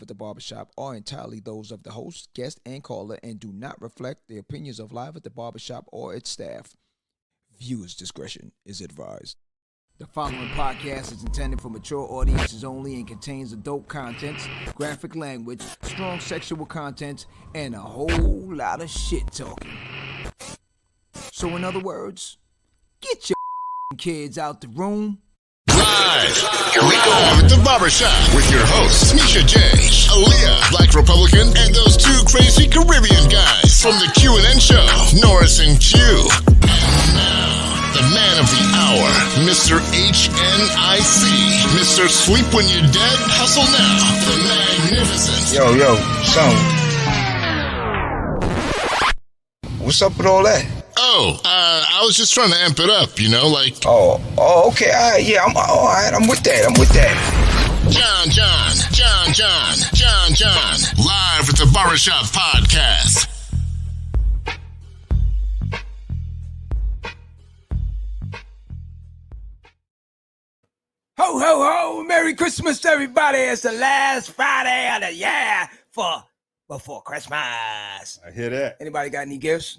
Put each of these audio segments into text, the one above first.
at the Barbershop are entirely those of the host, guest, and caller and do not reflect the opinions of Live at the Barbershop or its staff. Viewers' discretion is advised. The following podcast is intended for mature audiences only and contains adult content, graphic language, strong sexual content, and a whole lot of shit talking. So in other words, get your kids out the room. Live, here we go at the Barbershop with your hosts, Misha J, Aaliyah, Black Republican, and those two crazy Caribbean guys from the Q&N show, Norris and Q. And now, the man of the hour, Mr. HNIC, Mr. Sleep When You're Dead, Hustle Now, the magnificent. Yo, son. What's up with all that? I was just trying to amp it up, you know, like. Oh, okay. All right, yeah, I'm all right. I'm with that. John, live at the Barbershop podcast. Ho, ho, ho! Merry Christmas, everybody! It's the last Friday of the year before Christmas. I hear that. Anybody got any gifts?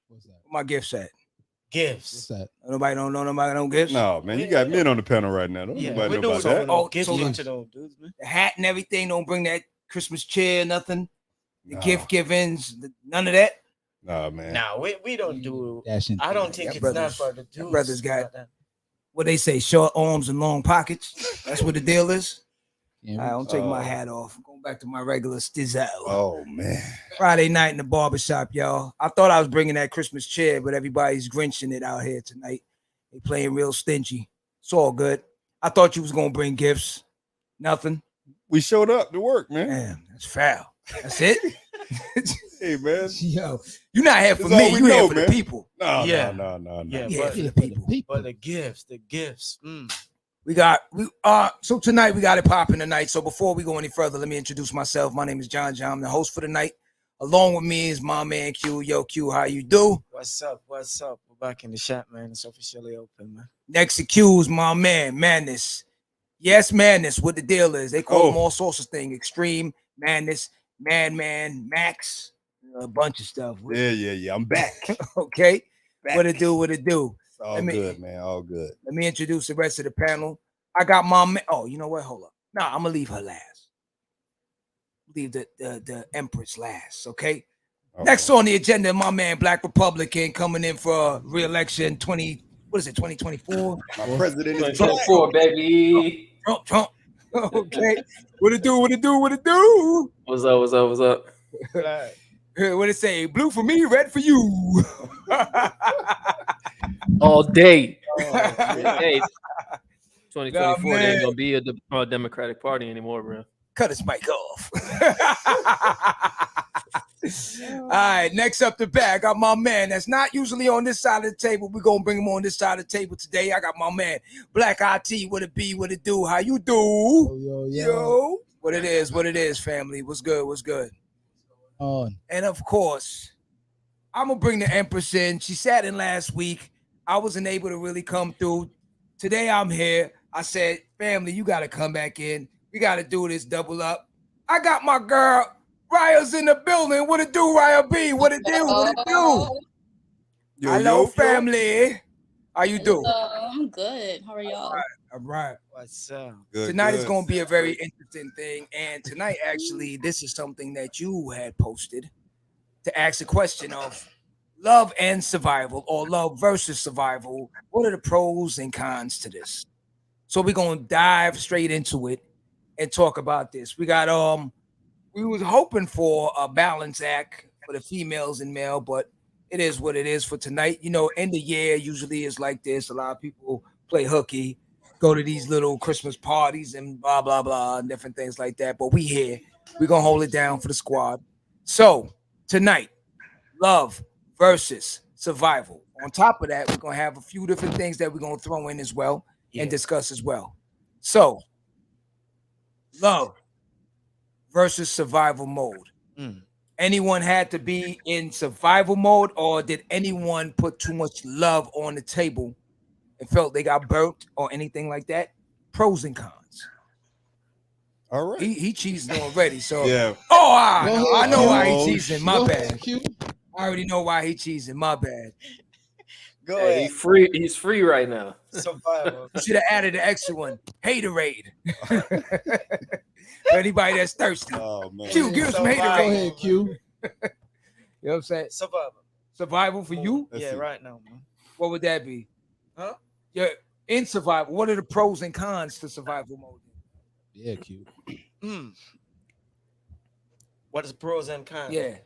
What's that? Where my gifts at? Gifts. What's that? Nobody no gifts? No, man, you got men on the panel right now. Don't nobody know about that. Oh, Gifts so to those dudes, man. the hat and everything, don't bring that Christmas cheer, nothing. The No. gift givings, none of that. Nah, man. Nah, we don't do. Dashing. I don't think Your it's brothers- not for the dudes. your brothers got what they say, short arms and long pockets. That's what the deal is. Yeah, I don't take my Oh. hat off. I'm going back to my regular stizzle. Oh, man. Friday night in the barbershop, y'all. I thought I was bringing that Christmas cheer, but everybody's grinching it out here tonight. They playing real stingy. It's all good. I thought you was going to bring gifts. Nothing. We showed up to work, man. Damn, that's foul. That's it? Hey, man. Yo, you're not here for That's all me. we You're here know, for man. the people. No. Yeah, Yeah, for the people. but the gifts. So tonight we got it popping tonight. So before we go any further, let me introduce myself. My name is John. I'm the host for the night. Along with me is my man Q. Yo, Q, how you do? What's up? We're back in the shop, man. It's officially open, man. Next to Q is my man, Madness. Yes, Madness, what the deal is. They call him all sorts of things. Extreme, Madness, Madman, Max, a bunch of stuff. Yeah. I'm back. Okay? Back. What it do? It's all Let me- good, man. All good. Let me introduce the rest of the panel. I got my man. Oh, you know what? Hold up. No, I'm gonna leave her last. Leave the Empress last, okay? Okay. Next on the agenda, my man, Black Republican, coming in for re-election 2024? My president is Trump back. 4, baby. Trump. Okay. What it do? What What's up? it say? Blue for me, red for you. All day. Cut Hey, 2024 man. ain't gonna be a Democratic Party anymore, bro. his mic off. All right, next up the back, I got my man that's not usually on this side of the table. We're gonna bring him on this side of the table today. I got my man, Black IT. What it be? What it do? How you do? Yo. What it is, family. What's good? And of course, I'm gonna bring the Empress in. She sat in last week. I wasn't able to really come through. Today I'm here. I said, family, you gotta come back in. We gotta do this double up. I got my girl Raya's in the building. What it do, Raya B? What it do? Yo, Hello, yo. family. How you do? I'm good. How are y'all? All right. What's up? Good, Tonight good. is going to be a very interesting thing. And tonight, actually, this is something that you had posted to ask a question of love and survival, or love versus survival. What are the pros and cons to this? So we're going to dive straight into it and talk about this. We got, we was hoping for a balance act for the females and male, but it is what it is for tonight. You know, end of year usually is like this. A lot of people play hooky, go to these little Christmas parties and blah, blah, blah, and different things like that. But we here. We're going to hold it down for the squad. So tonight, love versus survival. On top of that, we're going to have a few different things that we're going to throw in as well and discuss as well. So, love versus survival mode. Anyone had to be in survival mode, or did anyone put too much love on the table and felt they got burnt or anything like that? Pros and cons. All right. He cheesing already. So Yeah. oh, I know Q. why he Oh, cheesing. My Go bad. ahead, Q. I already know why he cheesing. My bad. Go Hey, ahead. he's free. He's free right now. Survival. You should have added the extra one. Haterade. For anybody that's thirsty. Oh man. Q, give us some Go haterade. ahead, Q. You know what I'm saying? Survival. Survival for you? Let's yeah, see. right now, man. What would that be? Huh? Yeah, in survival. What are the pros and cons to survival mode? Yeah, Q. What is pros and cons? Yeah.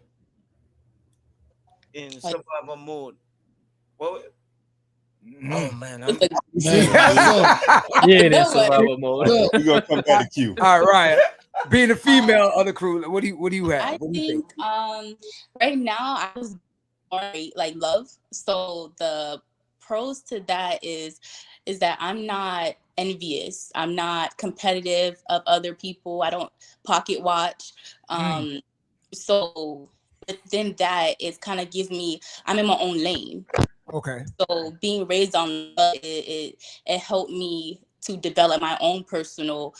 In survival mode. What? Mhm. Oh man, With I'm the- You ain't in Good one. survival mode. Look, We're gonna come back to Q. All right. Being a female of the crew, what do you have? I What do you think right now I was born like love. So the pros to that is that I'm not envious. I'm not competitive of other people. I don't pocket watch. So within that, it kind of gives me, I'm in my own lane. Okay. So being raised on love, it helped me to develop my own personal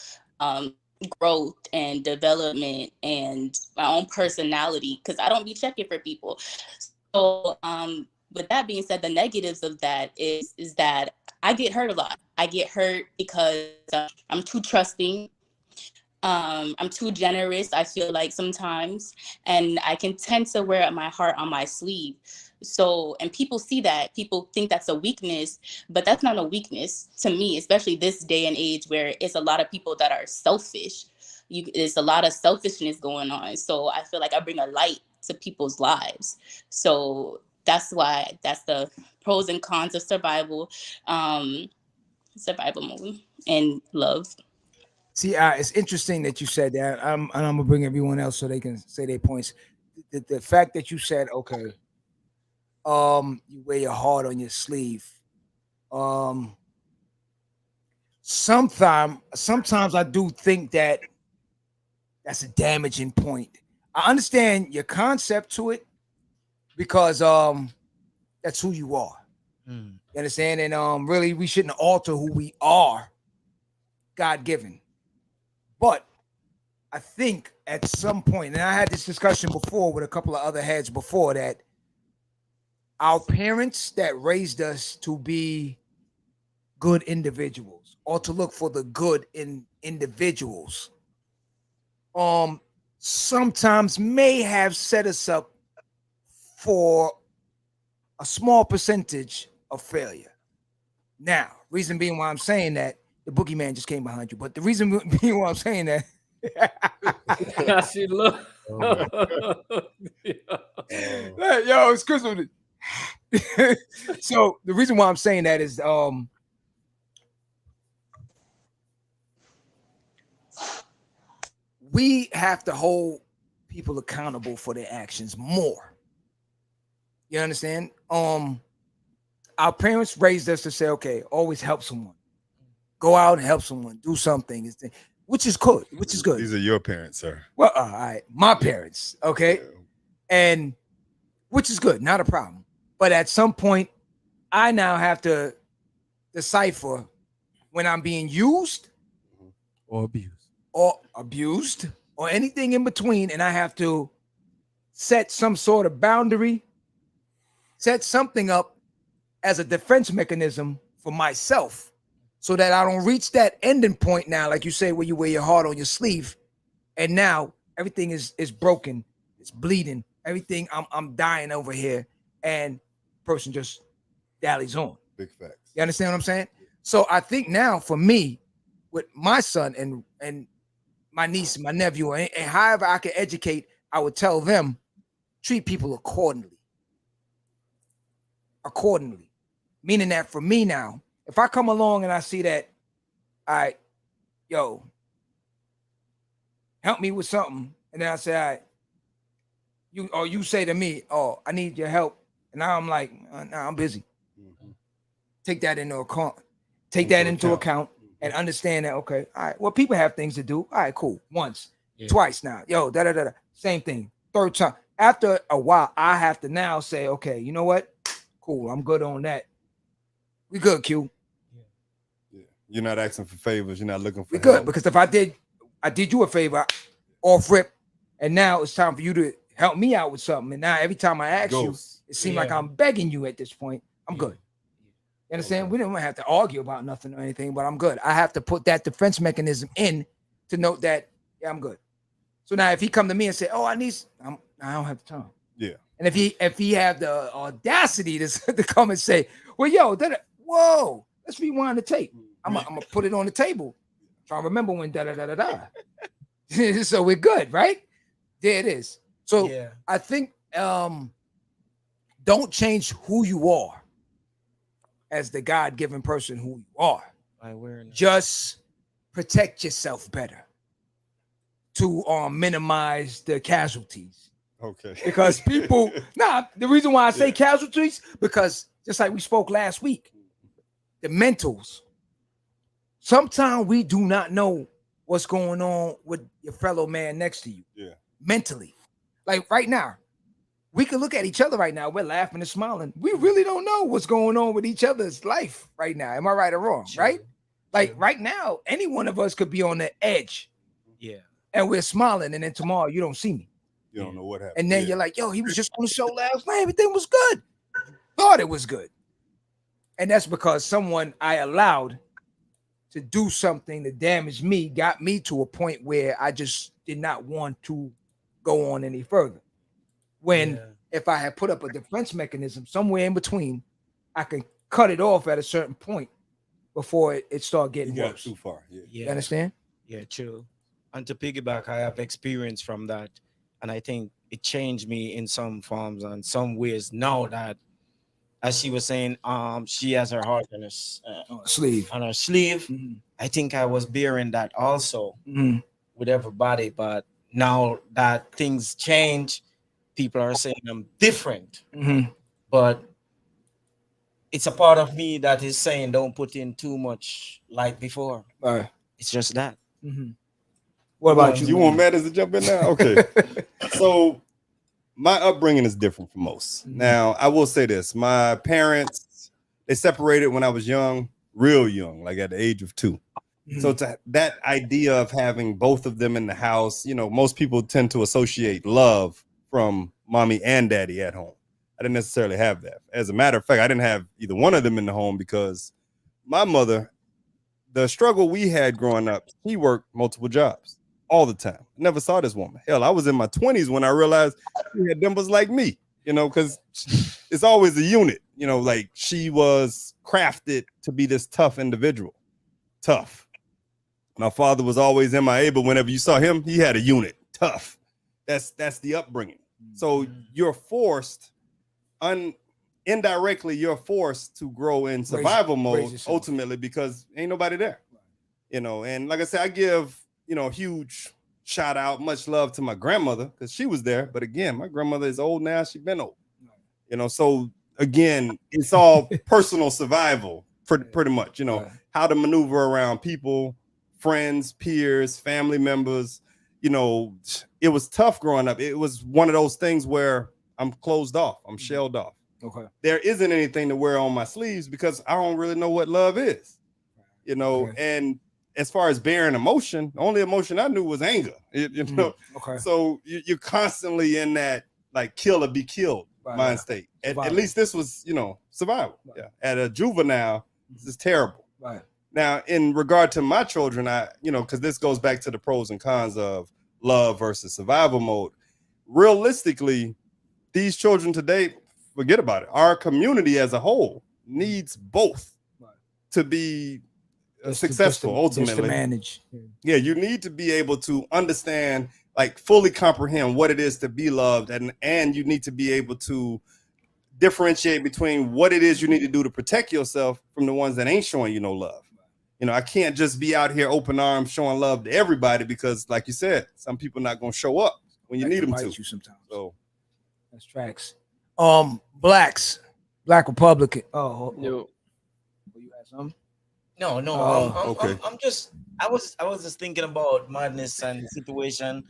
growth and development and my own personality, because I don't be checking for people. So with that being said, the negatives of that is that I get hurt a lot. I get hurt because I'm too trusting. I'm too generous, I feel like sometimes, and I can tend to wear my heart on my sleeve. So, and people see that, people think that's a weakness, but that's not a weakness to me, especially this day and age where it's a lot of people that are selfish. There's a lot of selfishness going on. So I feel like I bring a light to people's lives. So that's why that's the pros and cons of survival mode and love. See, it's interesting that you said that. And I'm gonna bring everyone else so they can say their points. The fact that you said, okay, you wear your heart on your sleeve. Sometimes I do think that that's a damaging point. I understand your concept to it because that's who you are. You understand? And really we shouldn't alter who we are, God given. But I think at some point, and I had this discussion before with a couple of other heads before that, our parents that raised us to be good individuals or to look for the good in individuals, sometimes may have set us up for a small percentage of failure. Now, reason being why I'm saying that, the boogeyman just came behind you, but the reason being why I'm saying that, She look. yo, it's Christmas. So the reason why I'm saying that is we have to hold people accountable for their actions more. You understand? Our parents raised us to say, okay, always help someone. Go out and help someone, do something, which is good, which is good. These are your parents, sir. Well, all right, my parents, okay, and which is good, not a problem. But at some point, I now have to decipher when I'm being used Or abused. or anything in between, and I have to set some sort of boundary, set something up as a defense mechanism for myself so that I don't reach that ending point now, like you say, where you wear your heart on your sleeve, and now everything is broken, it's bleeding, everything, I'm dying over here, and person just dallies on. Big facts. You understand what I'm saying? So I think now for me, with my son and my niece, my nephew, and however I can educate, I would tell them, treat people accordingly. Meaning that for me now, if I come along and I see that, all right, yo, help me with something, and then I say, all right, you say to me, oh, I need your help, and now I'm like, nah, I'm busy. Take that into account. Take that into account and understand that, okay, all right, well, people have things to do. All right, cool. Once, twice now. Yo, da-da-da-da. Same thing. Third time. After a while, I have to now say, okay, you know what? Cool, I'm good on that. We good, Q. Yeah. You're not asking for favors. You're not looking for We good, help. because if I did I did you a favor off rip, and now it's time for you to help me out with something. And now every time I ask you, it seems like I'm begging you at this point. I'm good. You understand? Okay. We don't have to argue about nothing or anything, but I'm good. I have to put that defense mechanism in to note that, yeah, I'm good. So now if he come to me and say, oh, I don't have the time. Yeah. And if he have the audacity to come and say, well, yo, whoa, let's rewind the tape. I'm gonna put it on the table. Trying to remember when da. So we're good, right? There it is. So I think don't change who you are as the God-given person who you are. Just protect yourself better to minimize the casualties. Okay. Because people, the reason why I say casualties, because just like we spoke last week, the mentals. Sometimes we do not know what's going on with your fellow man next to you. Yeah. Mentally. Like right now, we can look at each other right now. We're laughing and smiling. We really don't know what's going on with each other's life right now. Am I right or wrong? True. Right? Like right now, any one of us could be on the edge. Yeah. And we're smiling, and then tomorrow you don't see me. You don't know what happened. And then you're like, yo, he was just on the show last night. Everything was good. Thought it was good. And that's because someone I allowed to do something that damaged me got me to a point where I just did not want to go on any further. When if I had put up a defense mechanism somewhere in between, I can cut it off at a certain point before it started getting worse. Too far. Yeah. You understand? Yeah, true. And to piggyback, I have experience from that. And I think it changed me in some forms and some ways now that, as she was saying, she has her heart on her sleeve. On her sleeve. Mm-hmm. I think I was bearing that also with everybody. But now that things change, people are saying I'm different. But it's a part of me that is saying don't put in too much like before. It's just that. What about you? You want Matters to jump in now? Okay. So my upbringing is different from most. Now, I will say this. My parents, they separated when I was young, real young, like at the age of 2. So to that idea of having both of them in the house, you know, most people tend to associate love from mommy and daddy at home. I didn't necessarily have that. As a matter of fact, I didn't have either one of them in the home because my mother, the struggle we had growing up, she worked multiple jobs all the time. Never saw this woman. Hell, I was in my 20s when I realized she had dimples like me, you know, because it's always a unit, you know, like she was crafted to be this tough individual. Tough. My father was always MIA, but whenever you saw him, he had a unit. Tough. That's the upbringing. So you're forced, indirectly, you're forced to grow in survival mode ultimately because ain't nobody there, you know. And like I said, I give, you know, a huge shout out, much love to my grandmother because she was there. But again, my grandmother is old now. She's been old, you know. So again, it's all personal survival, pretty much, you know, how to maneuver around people, friends, peers, family members. You know, it was tough growing up. It was one of those things where I'm closed off. I'm shelled off. Okay. There isn't anything to wear on my sleeves because I don't really know what love is, you know. And as far as bearing emotion, the only emotion I knew was anger, you know. So you're constantly in that like kill or be killed mind state. At least this was, you know, survival. Yeah. At a juvenile, this is terrible. Now, in regard to my children, I, you know, because this goes back to the pros and cons of love versus survival mode. Realistically, these children today, forget about it. Our community as a whole needs both to be successful, ultimately. Just to manage. Yeah, you need to be able to understand, like fully comprehend what it is to be loved. And you need to be able to differentiate between what it is you need to do to protect yourself from the ones that ain't showing you no love. You know, I can't just be out here open arms showing love to everybody because, like you said, some people not going to show up when you need them to. You sometimes. So that's tracks. Black Republican. Oh, no. You had something? No. Okay. I'm just. I was just thinking about madness and the situation.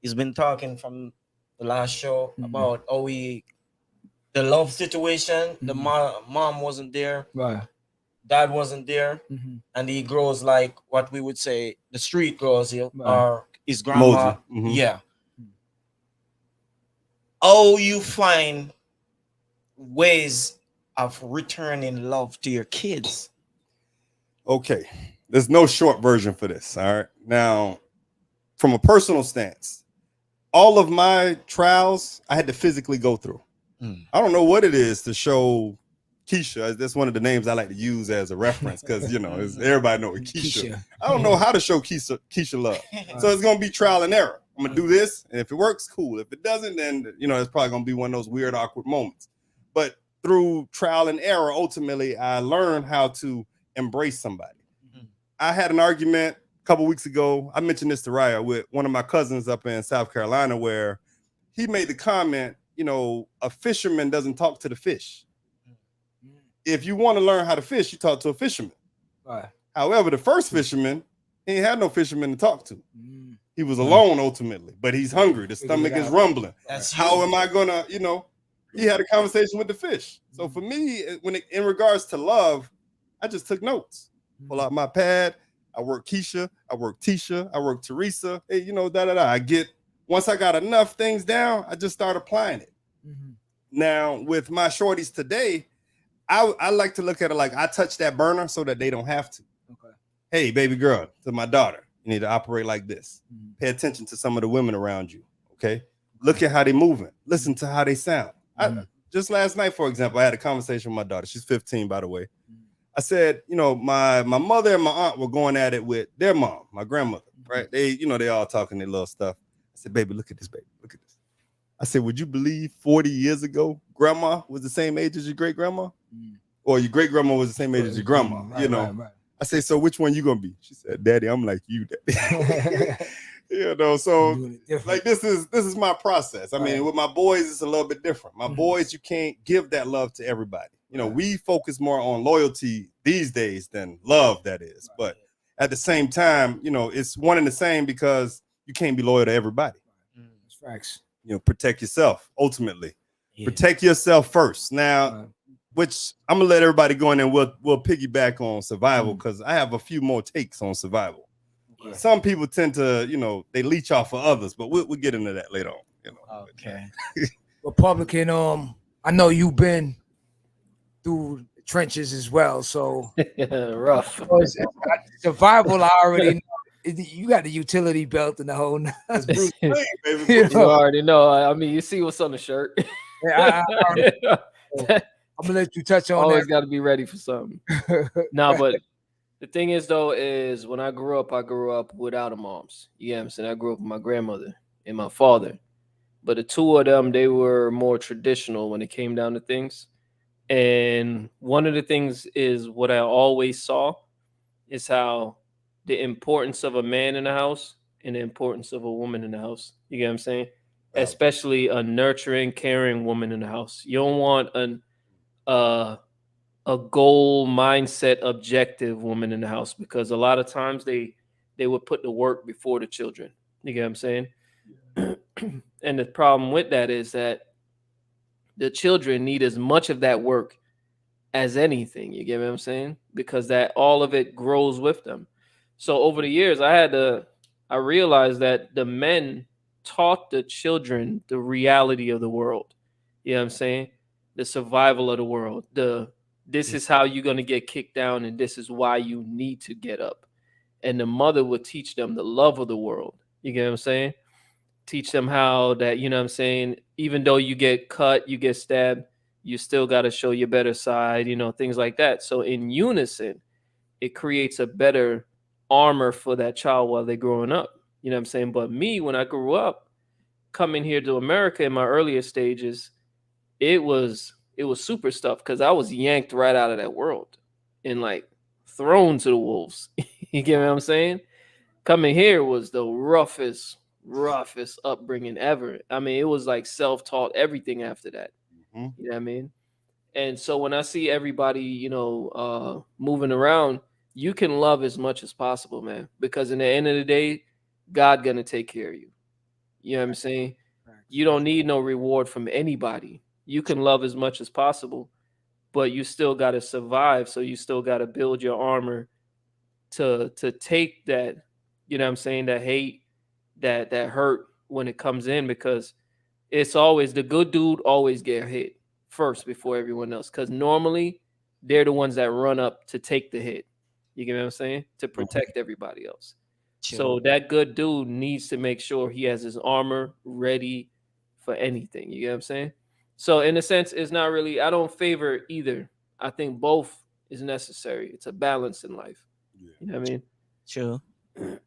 He's been talking from the last show about the love situation. The mom wasn't there. Right. dad wasn't there, and he grows like what we would say the street grows here, or his grandma. Yeah. How you find ways of returning love to your kids? Okay, there's no short version for this. All right, now from a personal stance, all of my trials I had to physically go through. I don't know what it is to show Keisha. That's one of the names I like to use as a reference because everybody knows Keisha. I don't know how to show Keisha love, so it's gonna be trial and error. I'm gonna do this, and if it works, cool. If it doesn't, then it's probably gonna be one of those weird, awkward moments. But through trial and error, ultimately, I learned how to embrace somebody. I had an argument a couple weeks ago. I mentioned this to Raya with one of my cousins up in South Carolina, where he made the comment, a fisherman doesn't talk to the fish. If you want to learn how to fish, you talk to a fisherman. Right. However, the first fisherman, he ain't had no fisherman to talk to. He was alone ultimately, but he's hungry. The stomach is rumbling. How am I gonna, he had a conversation with the fish. So for me, in regards to love, I just took notes. Pull out my pad. I work Keisha. I work Tisha. I work Teresa. Hey, once I got enough things down, I just start applying it. Now with my shorties today, I like to look at it like I touch that burner so that they don't have to. Okay. Hey, baby girl, to my daughter, you need to operate like this. Pay attention to some of the women around you. Okay. Look at how they moving. Listen to how they sound. Just last night, for example, I had a conversation with my daughter. She's 15, by the way. I said, my mother and my aunt were going at it with their mom, my grandmother, right? They, they all talking their little stuff. I said, baby, look at this, baby. Look at this. I said, would you believe 40 years ago, grandma was the same age as your great grandma? Or your great grandma was the same age as your grandma, Right. I say, so which one you gonna be? She said, Daddy, I'm like you, Daddy. So like this is my process. I mean, with my boys, it's a little bit different. My boys, you can't give that love to everybody. We focus more on loyalty these days than love, that is. But at the same time, it's one and the same because you can't be loyal to everybody. That's facts. Protect yourself ultimately. Protect yourself first. Now, which I'm gonna let everybody go in and we'll piggyback on survival because I have a few more takes on survival. Okay. Some people tend to, they leech off of others, but we'll get into that later on. Okay. Republican, I know you've been through the trenches as well, so rough. Survival, I already know. You got the utility belt and the whole. Bruce Wayne, baby. You already know. I mean, you see what's on the shirt. I'm gonna let you touch on Always that. got to be ready for something. No, but the thing is, though, is when I grew up without a mom's. You know what I'm saying? I grew up with my grandmother and my father. But the two of them, they were more traditional when it came down to things. And one of the things is what I always saw is how the importance of a man in the house and the importance of a woman in the house. You get what I'm saying? Wow. Especially a nurturing, caring woman in the house. You don't want a goal mindset objective woman in the house because a lot of times they would put the work before the children. You get what I'm saying? Yeah. And the problem with that is that the children need as much of that work as anything. You get what I'm saying? Because that all of it grows with them. So over the years, I realized that the men taught the children the reality of the world. You know what I'm saying? The survival of the world. This is how you're going to get kicked down and this is why you need to get up. And the mother would teach them the love of the world. You get what I'm saying? Teach them how that, you know what I'm saying, even though you get cut, you get stabbed, you still got to show your better side, things like that. So in unison, it creates a better armor for that child while they're growing up. You know what I'm saying? But me, when I grew up, coming here to America in my earlier stages, it was super stuff because I was yanked right out of that world and like thrown to the wolves. You get what I'm saying? Coming here was the roughest upbringing ever. I mean, it was like self-taught everything after that. You know what I mean? And so when I see everybody, moving around, you can love as much as possible, man, because in the end of the day, God gonna take care of you. You know what I'm saying? You don't need no reward from anybody. You can love as much as possible but you still got to survive. So you still got to build your armor to take that, you know what I'm saying, that hate, that hurt when it comes in, because it's always the good dude always get hit first before everyone else, because normally they're the ones that run up to take the hit. You get what I'm saying? To protect everybody else. So that good dude needs to make sure he has his armor ready for anything. You get what I'm saying? So in a sense, it's not really, I don't favor either. I think both is necessary. It's a balance in life. You know what I mean? Sure. Okay.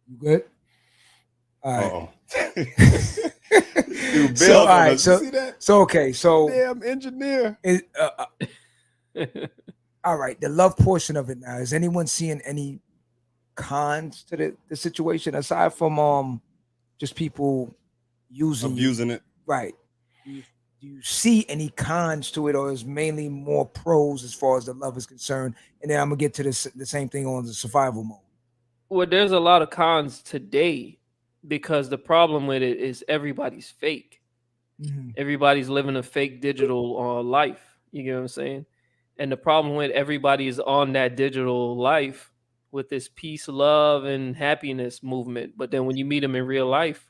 You good? All right. So all right. So okay. So damn engineer. All right. The love portion of it now. Is anyone seeing any cons to the situation aside from just people abusing it? Right. Do you see any cons to it, or is mainly more pros as far as the love is concerned? And then I'm gonna get to the same thing on the survival mode. Well, there's a lot of cons today because the problem with it is everybody's fake. Everybody's living a fake digital life. You get what I'm saying? And the problem with everybody is on that digital life with this peace, love, and happiness movement. But then when you meet them in real life,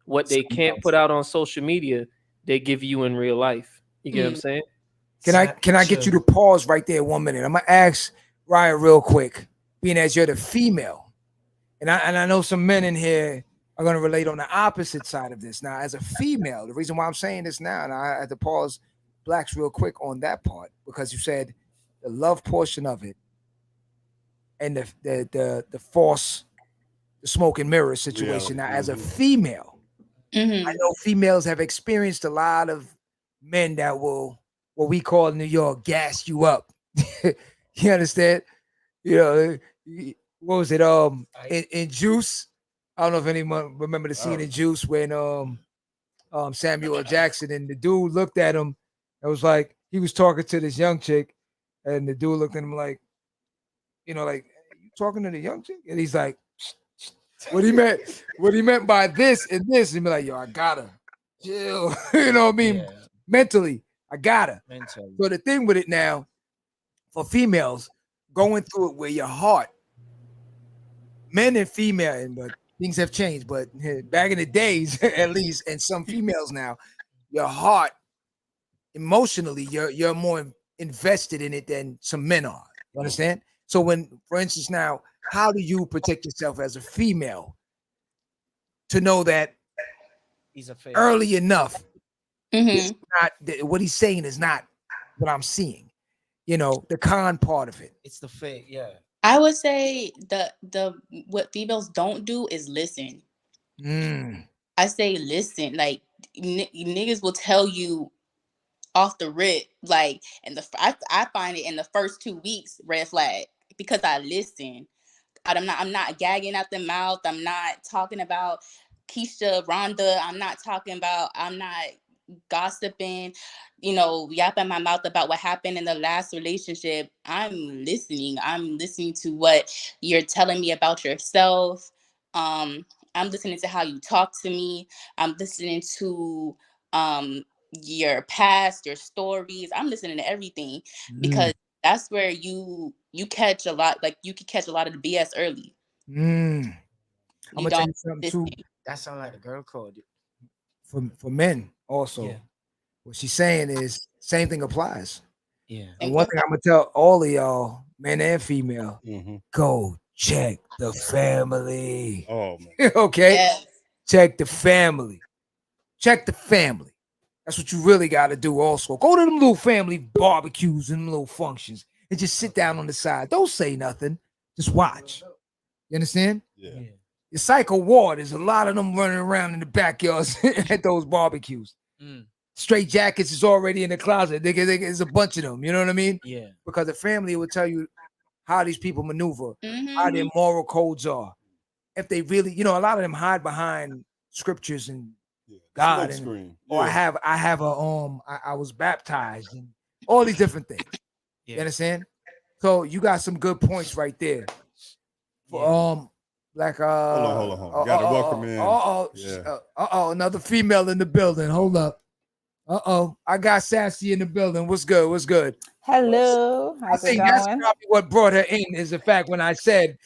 what they can't put out on social media, they give you in real life. You get what I'm saying? Can I get you to pause right there 1 minute? I'm gonna ask Ryan real quick, being as you're the female, and I know some men in here are gonna relate on the opposite side of this. Now, as a female, the reason why I'm saying this now, and I had to pause Blacks real quick on that part, because you said the love portion of it and the false, the smoke and mirror situation. Now, as a female, I know females have experienced a lot of men that will, what we call in New York, gas you up. You understand? You know, what was it? In Juice, I don't know if anyone remember the scene in Juice when Samuel L. Jackson and the dude looked at him and was like, he was talking to this young chick, and the dude looked at him like, you know, like, you talking to the young chick? And he's like, what he meant by this and this, and be like, yo, I gotta chill. You know what I mean? Yeah. Mentally, I gotta. So the thing with it now, for females, going through it with your heart, men and female, but things have changed. But back in the days, at least, and some females now, your heart, emotionally, you're more invested in it than some men are. You understand? So when, for instance, now, how do you protect yourself as a female to know that early enough, it's not, what he's saying is not what I'm seeing? You know, the con part of it. It's the fake, yeah. I would say the what females don't do is listen. I say listen. Like niggas will tell you off the rip, like, and I find it in the first 2 weeks red flag, because I listen. I'm not gagging out the mouth. I'm not talking about Keisha, Rhonda. I'm not gossiping, yapping my mouth about what happened in the last relationship. I'm listening. I'm listening to what you're telling me about yourself. I'm listening to how you talk to me. I'm listening to your past, your stories. I'm listening to everything, because that's where you catch a lot. Like, you can catch a lot of the BS early. I'm gonna tell you something too. That sounds like the girl code. For men also. Yeah. What she's saying is same thing applies. Yeah. And one thing I'm gonna tell all of y'all, men and female, go check the family. Oh man. Okay. Yes. Check the family. Check the family. That's what you really got to do. Also, go to them little family barbecues and little functions, and just sit down on the side. Don't say nothing. Just watch. You understand? Yeah. Your psycho ward is a lot of them running around in the backyards at those barbecues. Straight jackets is already in the closet. There's a bunch of them. You know what I mean? Yeah. Because the family will tell you how these people maneuver, how their moral codes are. If they really, a lot of them hide behind scriptures and God. I was baptized and all these different things. Yeah. You understand? So you got some good points right there. For, like hold on. Gotta welcome in. Another female in the building. Hold up. I got Sassy in the building. What's good? What's good? Hello. I How's it think that's going? probably what brought her in is the fact when I said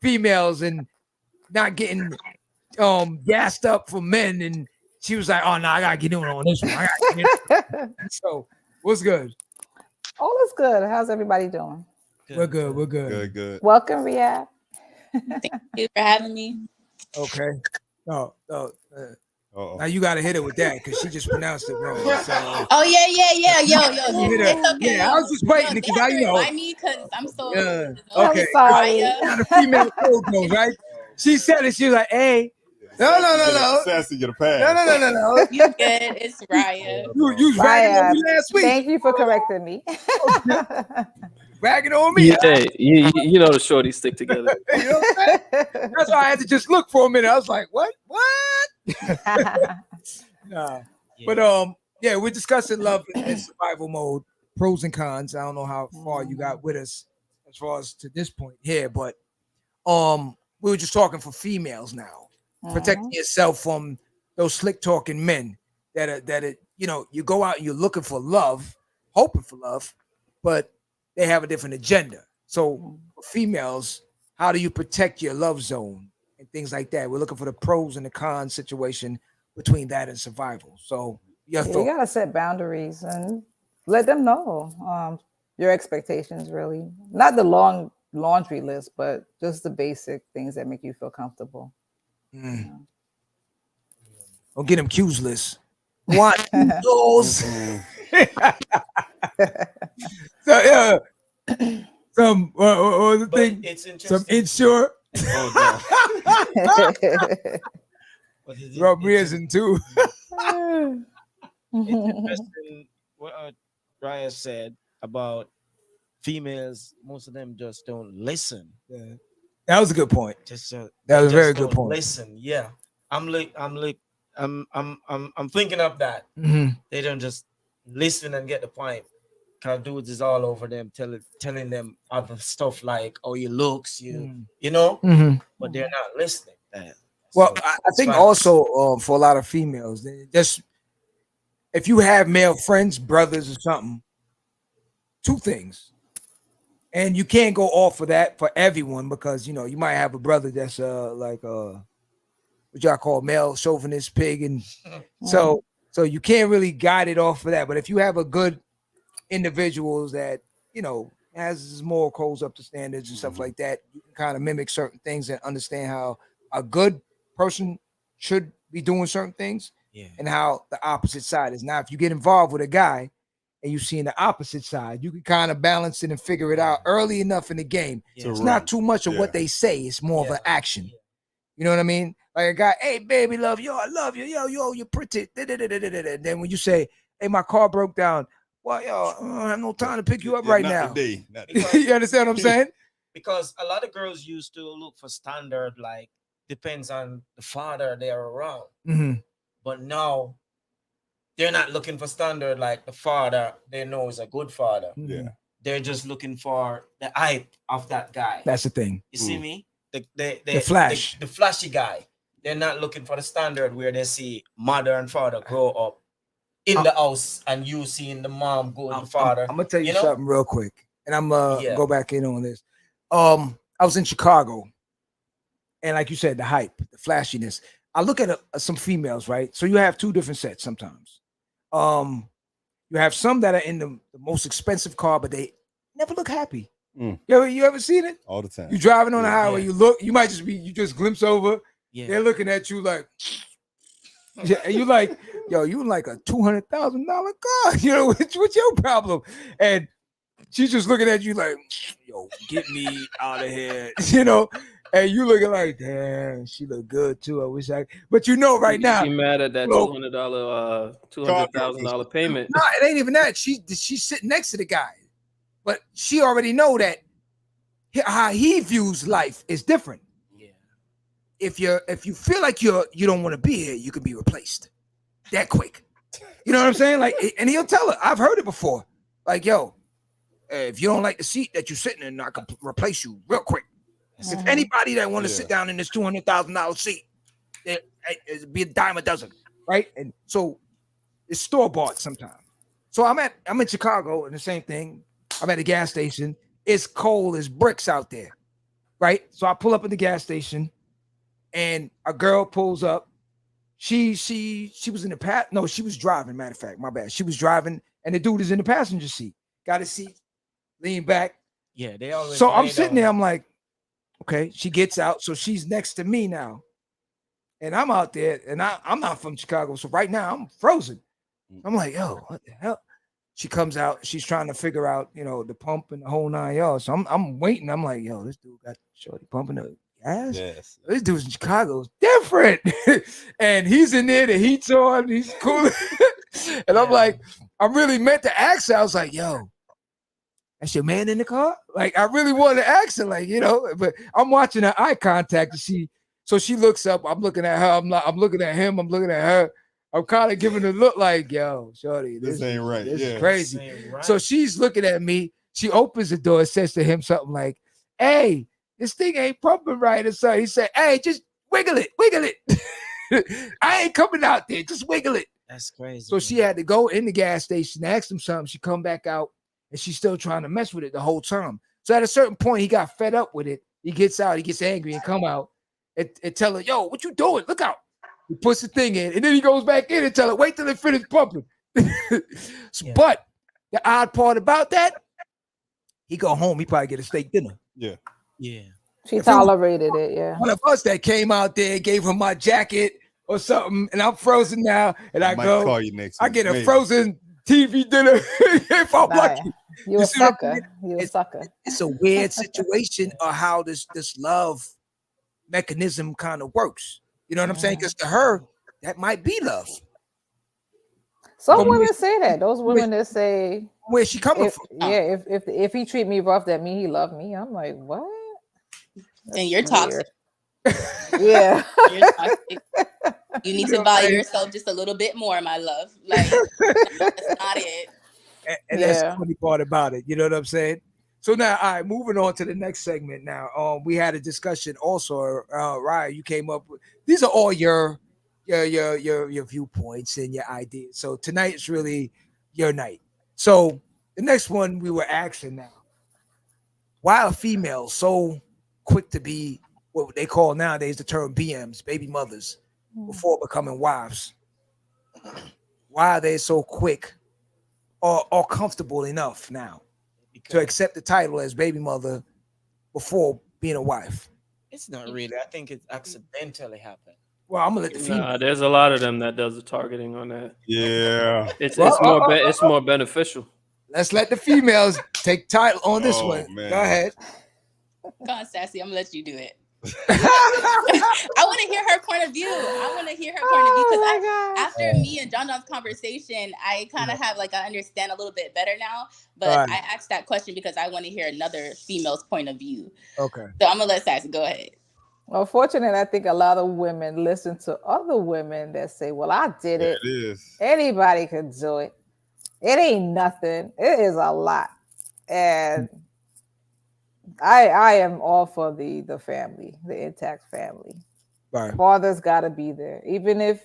females and not getting gassed up for men, and she was like, "Oh no, I gotta get in on this one." I gotta get in. So, what's good? All is good. How's everybody doing? We're good. We're good. Good. Welcome, Riyadh. Thank you for having me. Okay. Oh. Uh-oh. Now you gotta hit it with that because she just pronounced it wrong. So, Oh yeah. Yo, hit her. it's okay. Yeah, I was just waiting They because have I to know. remind me because I'm so. Yeah. I'm Okay. sorry. Now the female code goes, right? She said it. She was like, "Hey, no. Sassy get a pass. No. You good? It's Raya. You was ragging on me last week. Thank you for correcting me. Ragging on me. Hey, you know the shorties stick together. You know what I'm saying? That's why I had to just look for a minute. I was like, what? Nah. But yeah, we're discussing love in survival mode, pros and cons. I don't know how far you got with us as far as to this point here, but we were just talking for females now. Protecting yourself from those slick talking men that you go out and you're looking for love, hoping for love, but they have a different agenda. So for females, how do you protect your love zone and things like that? We're looking for the pros and the cons situation between that and survival. So your You thought. gotta set boundaries and let them know your expectations. Really, not the long laundry list, but just the basic things that make you feel comfortable. Don't get them cues list. What those? So yeah, some what was the But thing? it's interesting. Some insure. Oh, no. Rob Reason too. It's interesting what Raya said about females. Most of them just don't listen. Yeah. That was a good point. That was a very good point. Listen, yeah. I'm thinking of that. They don't just listen and get the point. Cause dudes is all over them, telling them other stuff like, "Oh, your looks, you know," but they're not listening. Well, So, I think also for a lot of females, just if you have male friends, brothers, or something, two things, and you can't go off of that for everyone because you might have a brother that's like what y'all call male chauvinist pig, and so you can't really guide it off of that. But if you have a good individuals that has his moral codes up to standards and stuff like that, you can kind of mimic certain things and understand how a good person should be doing certain things and how the opposite side is. Now, if you get involved with a guy and you see in the opposite side, you can kind of balance it and figure it out early enough in the game. It's not too much of what they say, it's more of an action. You know what I mean? Like a guy, "Hey baby, love you, I love you, yo, you're pretty." Then when you say, "Hey, my car broke down," well, yo, I don't have no time to pick you up right now. You understand what I'm saying? Because a lot of girls used to look for standard, like depends on the father they're around. But now they're not looking for standard like the father they know is a good father. They're just looking for the hype of that guy. That's the thing. You see me? The flash. The flashy guy. They're not looking for the standard where they see mother and father grow up in the house and you seeing the mom go with the father. I'm gonna tell you something real quick, and I'm go back in on this. I was in Chicago, and like you said, the hype, the flashiness. I look at some females, right? So you have two different sets sometimes. You have some that are in the most expensive car, but they never look happy. You ever seen it? All the time. You driving on the highway, you might you just glimpse over. They're looking at you like, and you like, yo, you like a $200,000 car. What's your problem? And she's just looking at you like, yo, get me out of here. And you looking like, damn, she look good too. I wish but right now. She mad at that $200,000 payment. No, it ain't even that. She's sitting next to the guy, but she already know that how he views life is different. If you feel like you don't want to be here, you can be replaced that quick. You know what I'm saying? Like, and he'll tell her. I've heard it before. Like, yo, if you don't like the seat that you're sitting in, I can replace you real quick. If anybody that want to sit down in this $200,000 seat, it'd be a dime a dozen, right? And so It's store-bought sometimes. So I'm in Chicago and the same thing. I'm at a gas station. It's cold as bricks out there, right? So I pull up at the gas station, and a girl pulls up. She was in the no, she was driving. Matter of fact, my bad. She was driving, and the dude is in the passenger seat. Got his seat, lean back. Yeah, they always. So I'm sitting there. I'm like, okay. She gets out, so she's next to me now, and I'm out there, and I'm not from Chicago, so right now I'm frozen. I'm like, yo, what the hell? She comes out. She's trying to figure out, the pump and the whole 9 yards. So I'm waiting. I'm like, yo, this dude got shorty pumping the gas. Yes. This dude's in Chicago is different, and he's in there. The heat's on. He's cool, and I'm like, I really meant to ask her. I was like, yo, that's your man in the car? Like, I really wanted to ask her, like, but I'm watching her eye contact. So she looks up. I'm looking at her. I'm looking at him. I'm looking at her. I'm kind of giving a look like, yo, shorty, this ain't right. This is crazy. Right. So she's looking at me. She opens the door and says to him something like, hey, this thing ain't pumping right. And so he said, hey, just wiggle it. I ain't coming out there. Just wiggle it. That's crazy. So she had to go in the gas station, ask him something. She come back out, and she's still trying to mess with it the whole time. So at a certain point, he got fed up with it. He gets out. He gets angry and come out and tell her, yo, what you doing? Look out. He puts the thing in, and then he goes back in and tell her, wait till it finish pumping. But the odd part about that, he go home, he probably get a steak dinner. Yeah. She tolerated it, yeah. One of us that came out there, gave him my jacket or something, and I'm frozen now, and I might go, call you next I week, get a maybe. frozen TV dinner if I'm lucky. You a sucker. You a sucker. It's a weird situation of how this love mechanism kind of works. You know what I'm saying? Because to her, that might be love. Some women say that. Those women that say, where's she coming from? Yeah, if he treat me rough, that mean he love me. I'm like, what? And you're toxic. Yeah. You're toxic. You need to value yourself just a little bit more, my love. Like, that's not it. And that's the funny part about it. You know what I'm saying? So now, all right, moving on to the next segment. Now, we had a discussion also. Ryan, you came up with these are all your viewpoints and your ideas. So tonight is really your night. So the next one we were asking now: why are females so quick to be what they call nowadays the term BMs, baby mothers, before becoming wives? Why are they so quick or comfortable enough now to accept the title as baby mother before being a wife? It's not really. I think it accidentally happened. Well, I'm gonna let the female. Nah, there's a lot of them that does the targeting on that. Yeah, it's more beneficial. Let's let the females take title on this one. Man. Go ahead. Go on, Sassy. I'm gonna let you do it. I want to hear her point of view. Because after me and John's conversation, I kind of have I understand a little bit better now. But I asked that question because I want to hear another female's point of view. Okay. So I'm gonna let Sassy go ahead. Well, fortunately, I think a lot of women listen to other women that say, well, I did it. It is. Anybody could do it. It ain't nothing. It is a lot. And I am all for the family, the intact family. Right. Father's got to be there. Even if,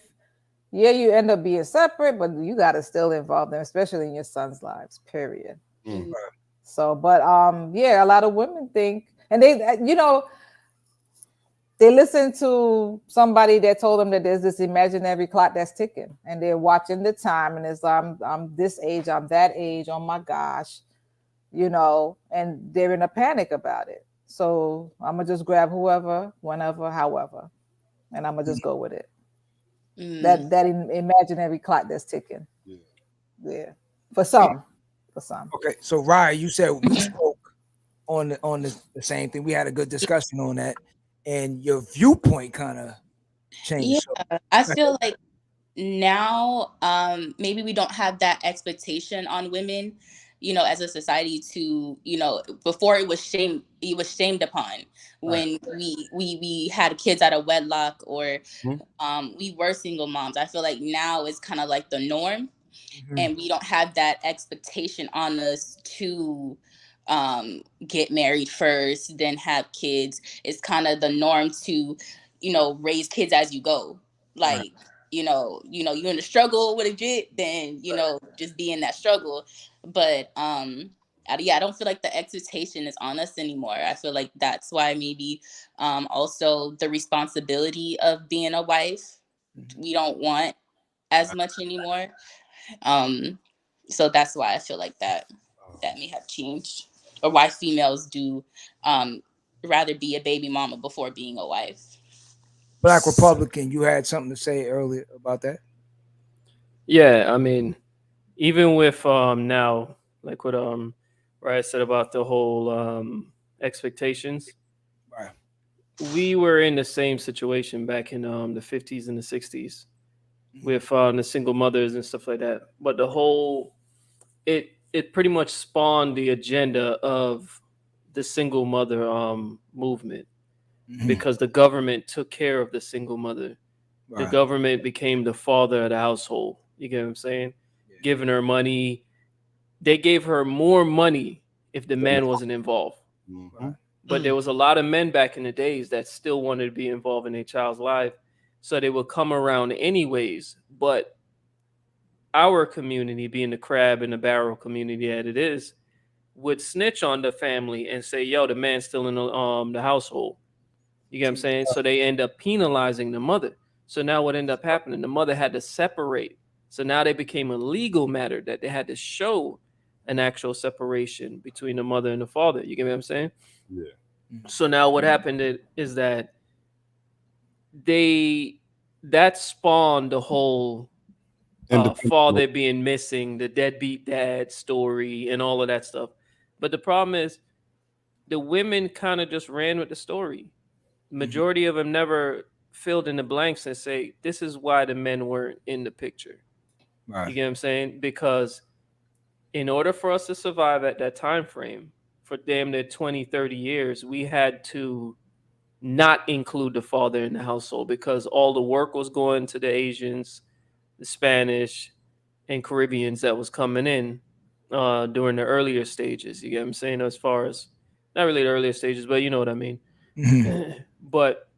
you end up being separate, but you got to still involve them, especially in your son's lives, period. Mm. So, but a lot of women think, and they, they listen to somebody that told them that there's this imaginary clock that's ticking, and they're watching the time, and it's I'm this age, I'm that age. Oh my gosh, and they're in a panic about it. So I'm gonna just grab whoever, whenever, however, and I'm gonna just go with it. That imaginary clock that's ticking. Yeah. For some. Okay, so Ryan, you said we spoke on the same thing. We had a good discussion on that. And your viewpoint kind of changed. Yeah, I feel like now maybe we don't have that expectation on women, as a society to, before it was shamed upon when we had kids out of wedlock or we were single moms. I feel like now it's kind of like the norm, and we don't have that expectation on us to get married first, then have kids. It's kind of the norm to, raise kids as you go. you're in a struggle with a jit, then just be in that struggle. But I don't feel like the expectation is on us anymore. I feel like that's why maybe also the responsibility of being a wife we don't want as much anymore. So that's why I feel like that may have changed, or why females do rather be a baby mama before being a wife. Black Republican, you had something to say earlier about that? Yeah, I mean, even with now, like what where I said about the whole expectations, Right. we were in the same situation back in the 50s and the 60s with the single mothers and stuff like that. But the whole it pretty much spawned the agenda of the single mother movement because the government took care of the single mother. The Right. government became the father of the household. You get what I'm saying? Yeah. Giving her money. They gave her more money if the man wasn't involved. Mhm. But there was a lot of men back in the days that still wanted to be involved in their child's life. So they would come around anyways. But our community, being the crab and the barrel community that it is, would snitch on the family and say, yo, the man's still in the household. You get what I'm saying? So they end up penalizing the mother. So now what ended up happening? The mother had to separate. So now they became a legal matter that they had to show an actual separation between the mother and the father. You get what I'm saying? Yeah. So now what happened is that that spawned the whole father being missing, the deadbeat dad story, and all of that stuff. But the problem is the women kind of just ran with the story. Majority of them never filled in the blanks and say, this is why the men weren't in the picture. Right. You get what I'm saying? Because in order for us to survive at that time frame, for damn near 20, 30 years, we had to not include the father in the household because all the work was going to the Asians, the Spanish, and Caribbeans that was coming in during the earlier stages. You get what I'm saying? As far as, not really the earlier stages, but you know what I mean. But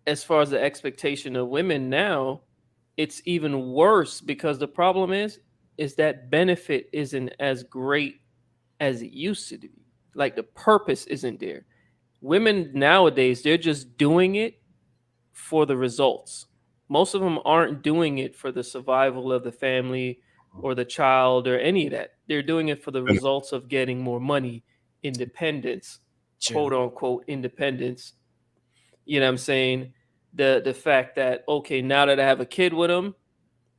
as far as the expectation of women now, it's even worse because the problem is that benefit isn't as great as it used to be. Like the purpose isn't there. Women nowadays, they're just doing it for the results. Most of them aren't doing it for the survival of the family or the child or any of that. They're doing it for the results of getting more money, independence, quote unquote independence. You know what I'm saying? The fact that, okay, now that I have a kid with him,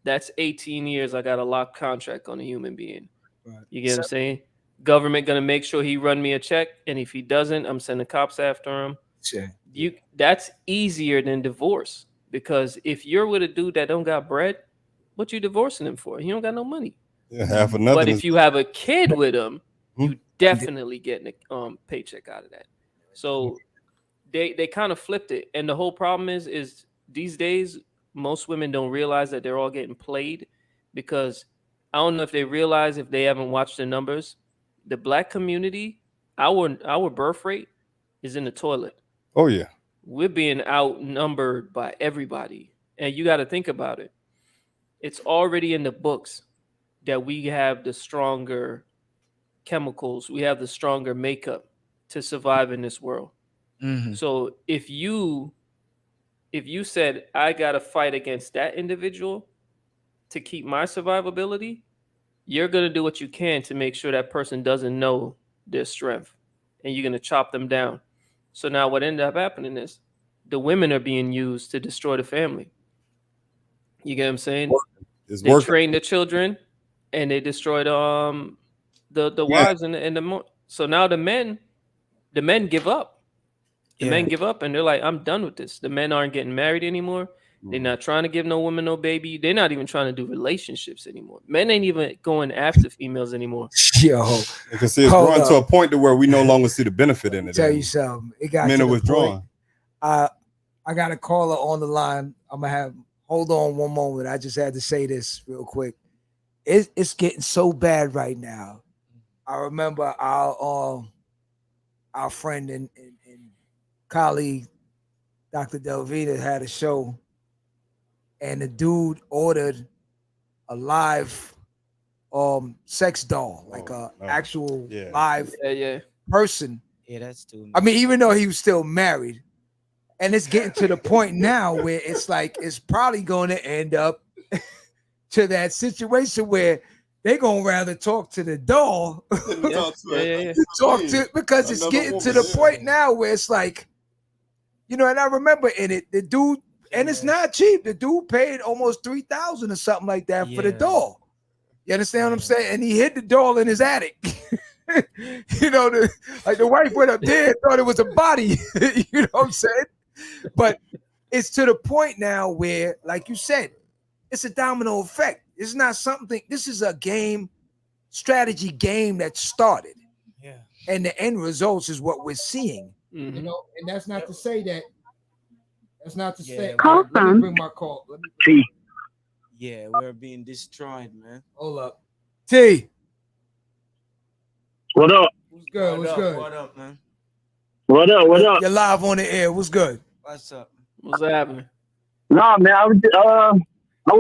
that's 18 years I got a locked contract on a human being. Right. You get what I'm saying? Government gonna make sure he run me a check, and if he doesn't, I'm sending cops after him. Sure. That's easier than divorce, because if you're with a dude that don't got bread, what you divorcing him for? He don't got no money. Yeah, half of nothing. But if you have a kid with him, you definitely getting a paycheck out of that. So they kind of flipped it, and the whole problem is these days most women don't realize that they're all getting played, because I don't know if they realize, if they haven't watched the numbers, the black community, our birth rate is in the toilet. Oh yeah, we're being outnumbered by everybody, and you got to think about it. It's already in the books that we have the stronger chemicals, we have the stronger makeup to survive in this world. So if you said, I got to fight against that individual to keep my survivability, you're going to do what you can to make sure that person doesn't know their strength, and you're going to chop them down. So now what ended up happening is the women are being used to destroy the family. You get what I'm saying? They train the children and they destroyed the wives and the so now the men give up. The men give up, and they're like, I'm done with this. The men aren't getting married anymore. They're not trying to give no woman no baby. They're not even trying to do relationships anymore. Men ain't even going after females anymore. Yo, because it's growing to a point to where we no longer see the benefit in it. Tell you something. It got men to are the withdrawn. Point, I got a caller on the line. I'm gonna have. Hold on one moment. I just had to say this real quick. It's getting so bad right now. I remember our friend and colleague, Dr. Delvita, had a show, and the dude ordered a live sex doll, like a actual live person. Yeah, that's too. I mean, even though he was still married, and it's getting to the point now where it's like it's probably going to end up to that situation where they're gonna rather talk to the doll, talk to because it's getting to the point now where it's like, you know. And I remember in it, the dude, and it's not cheap. The dude paid almost $3,000 or something like that for the doll. You understand what I'm saying? And he hid the doll in his attic. You know, the wife went up there and thought it was a body. You know what I'm saying? But it's to the point now where, like you said, it's a domino effect. It's not something. This is a game, strategy game that started. Yeah. And the end results is what we're seeing. Mm-hmm. You know, and that's not to say that. That's not to say. Call let me bring my call. Yeah, we're being destroyed, man. Hold up. T. What up? What's good? What's good? What up, man? What up? What up? You're live on the air. What's good? What's up? What's happening? Nah, man, I was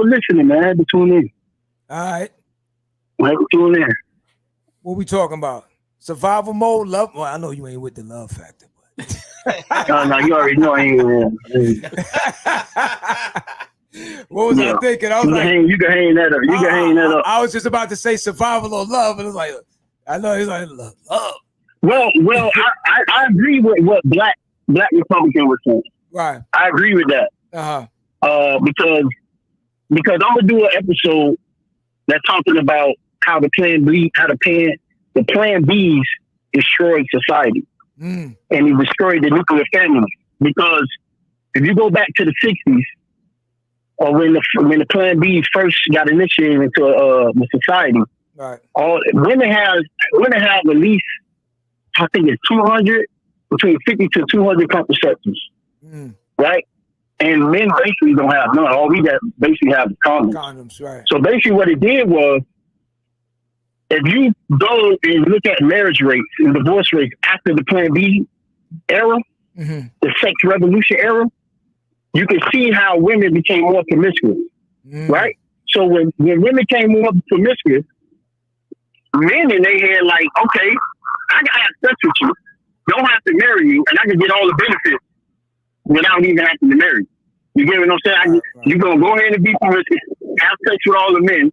listening, man. I had to tune in. All right. I had to tune in. What we talking about? Survival mode, love. Well, I know you ain't with the love factor, but No, you already know I ain't. What was I thinking? I was you can hang that up. You can hang that up. I was just about to say survival or love, and it's like, I know he's like love. Well, I agree with what Black Republican was saying. Right. I agree with that. Because I'm gonna do an episode that's talking about how the Plan Bs destroyed society, and it destroyed the nuclear family. Because if you go back to the '60s, or when the Plan Bs first got initiated into the society, right? All women have at least, I think it's 200, between 50 to 200 contraceptives, right? And men basically don't have none. All we got basically have is condoms. Condoms, right? So basically, what it did was, if you go and look at marriage rates and divorce rates after the Plan B era, the sex revolution era, you can see how women became more promiscuous, right? So when women became more promiscuous, men in their head like, okay, I can have sex with you, don't have to marry you, and I can get all the benefits without even having to marry you. You get what I'm saying? You're going to go ahead and be promiscuous, have sex with all the men,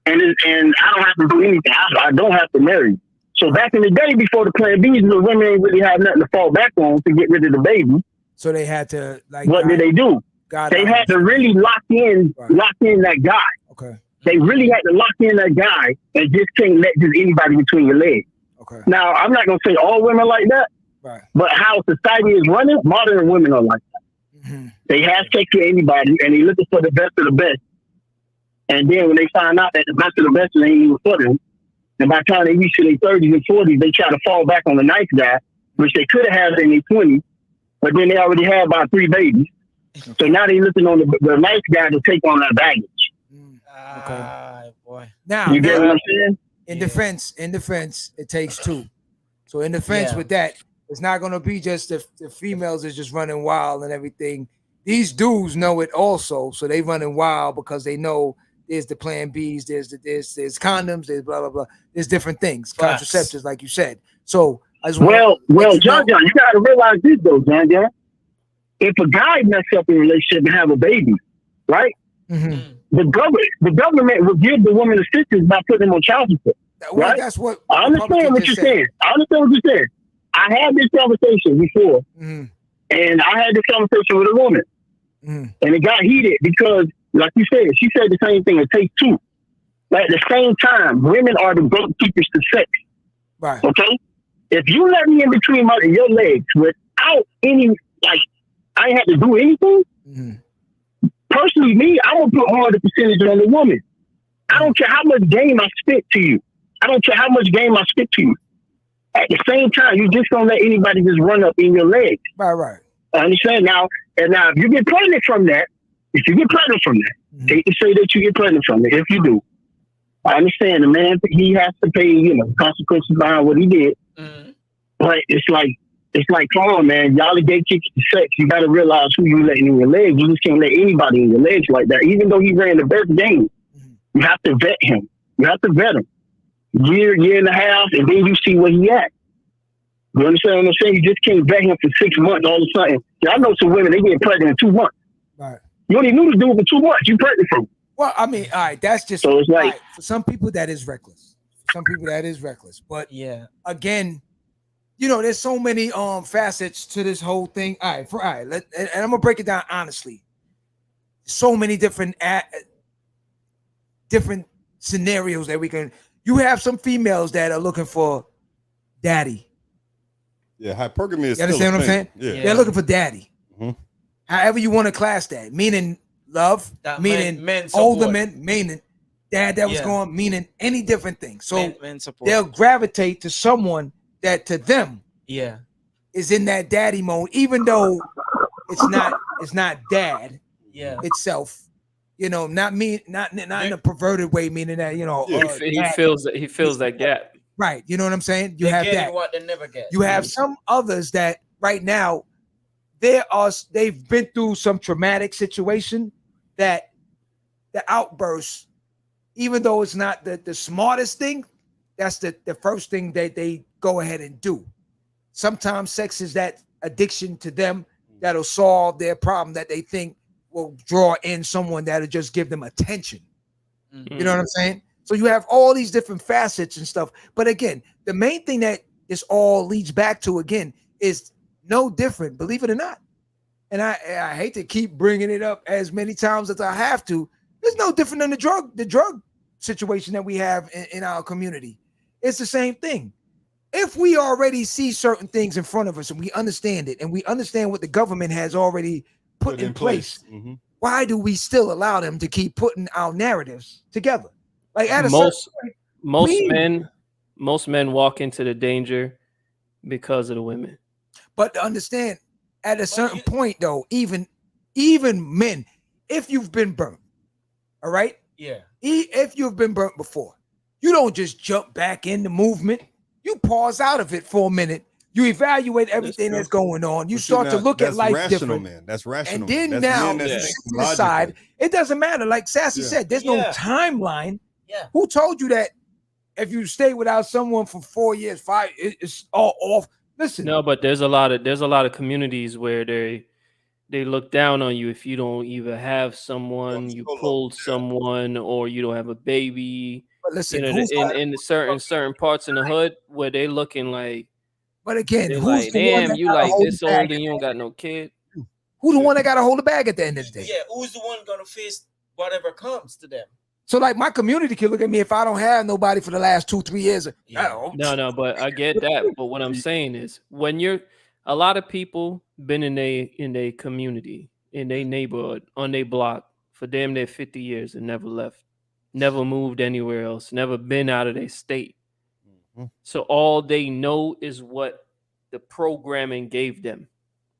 and I don't have to do anything. I don't have to marry you. So back in the day, before the Plan Bs, the women ain't really have nothing to fall back on to get rid of the baby. So they had to what did they do? They had to really lock in that guy. Okay. They really had to lock in that guy and just can't let just anybody between your legs. Okay. Now I'm not gonna say all women like that, right? But how society is running, modern women are like that. They have sex with anybody and they looking for the best of the best. And then when they find out that the best of the best ain't even for them, and by the time they reach their 30s and 40s, they try to fall back on the nice guy, which they could have had in their 20s, but then they already had about 3 babies. So now they looking on the nice guy to take on that baggage. Okay. Boy. Now you get what I'm saying? In defense, it takes 2. So in defense with that, it's not gonna be just the females is just running wild and everything. These dudes know it also, so they running wild because they know there's the Plan Bs, there's condoms, there's blah blah blah. There's different things, contraceptives, like you said. So John, you gotta realize this though, John. If a guy mess up in a relationship and have a baby, right? The government will give the woman assistance by putting them on child support. Well, right? That's what I understand what you're saying. I had this conversation before, and I had this conversation with a woman, and it got heated because, like you said, she said the same thing. It takes 2. But at the same time, women are the gatekeepers to sex. Right. Okay. If you let me in between your legs without any, like, I ain't had to do anything. Personally, me, I will put more of the percentage on the woman. I don't care how much game I spit to you. At the same time, you just don't let anybody just run up in your legs. Right. I understand now. And now, if you get pregnant from that, take to say that you get pregnant from it. If you do, I understand the man, he has to pay, consequences behind what he did. But it's like, It's like, come on, man. Y'all the gatekeepers to sex. You got to realize who you letting in your legs. You just can't let anybody in your legs like that. Even though he ran the best game, you have to vet him. You have to vet him. Year and a half, and then you see where he at. You understand what I'm saying? You just can't vet him for 6 months all of a sudden. Yeah, I know some women, they get pregnant in 2 months. Right. You only knew the dude for 2 months. You pregnant from him. Well, I mean, all right, that's just so it's like right. For some people that is reckless. For some people that is reckless. But yeah, again, you know, there's so many facets to this whole thing. All right, and I'm gonna break it down honestly. So many different scenarios that we can. You have some females that are looking for daddy. Yeah, hypergamy is. You understand what I'm saying? Yeah. They're looking for daddy. Mm-hmm. However you want to class that, meaning love, that meaning men older men, meaning dad that was going, meaning any different thing. So they'll gravitate to someone that to them, is in that daddy mode, even though it's not dad, itself. You know, not in a perverted way, meaning that, you know, he feels that gap. Right. You know what I'm saying? You They're have getting that. what they never get. You have some others that right now they've been through some traumatic situation that the outburst, even though it's not the smartest thing, that's the first thing that they go ahead and do. Sometimes sex is that addiction to them that'll solve their problem that they think will draw in someone that'll just give them attention. You know what I'm saying? So you have all these different facets and stuff. But again, the main thing that this all leads back to, again, is no different, believe it or not. And I hate to keep bringing it up as many times as I have to. It's no different than the drug situation that we have in our community. It's the same thing. If we already see certain things in front of us and we understand it and we understand what the government has already put in place, why do we still allow them to keep putting our narratives together? Like at most men walk into the danger because of the women. But to understand, at a certain point, though, even men, if you've been burnt, all right? Yeah. If you've been burnt before, you don't just jump back in the movement. You pause out of it for a minute. You evaluate everything that's going on. You start to look at life different. Man. That's rational. And then now, decide, it doesn't matter. Like Sassy said, there's no timeline. Yeah. Who told you that if you stay without someone for 4 years, 5, it's all off? Listen. No, but there's a lot of communities where they look down on you if you don't either have someone, you pulled someone, or you don't have a baby. But listen, in certain parts in the hood where they looking like. But again, who's like, the one damn, that you like this old and you don't got no kid? Who the one that got to hold the bag at the end of the day? Yeah, who's the one gonna face whatever comes to them? So like my community can look at me if I don't have nobody for the last 2-3 years. No, but I get that. But what I'm saying is when a lot of people been in a community, in their neighborhood, on their block for damn near 50 years and never left, never moved anywhere else, never been out of their state. So all they know is what the programming gave them.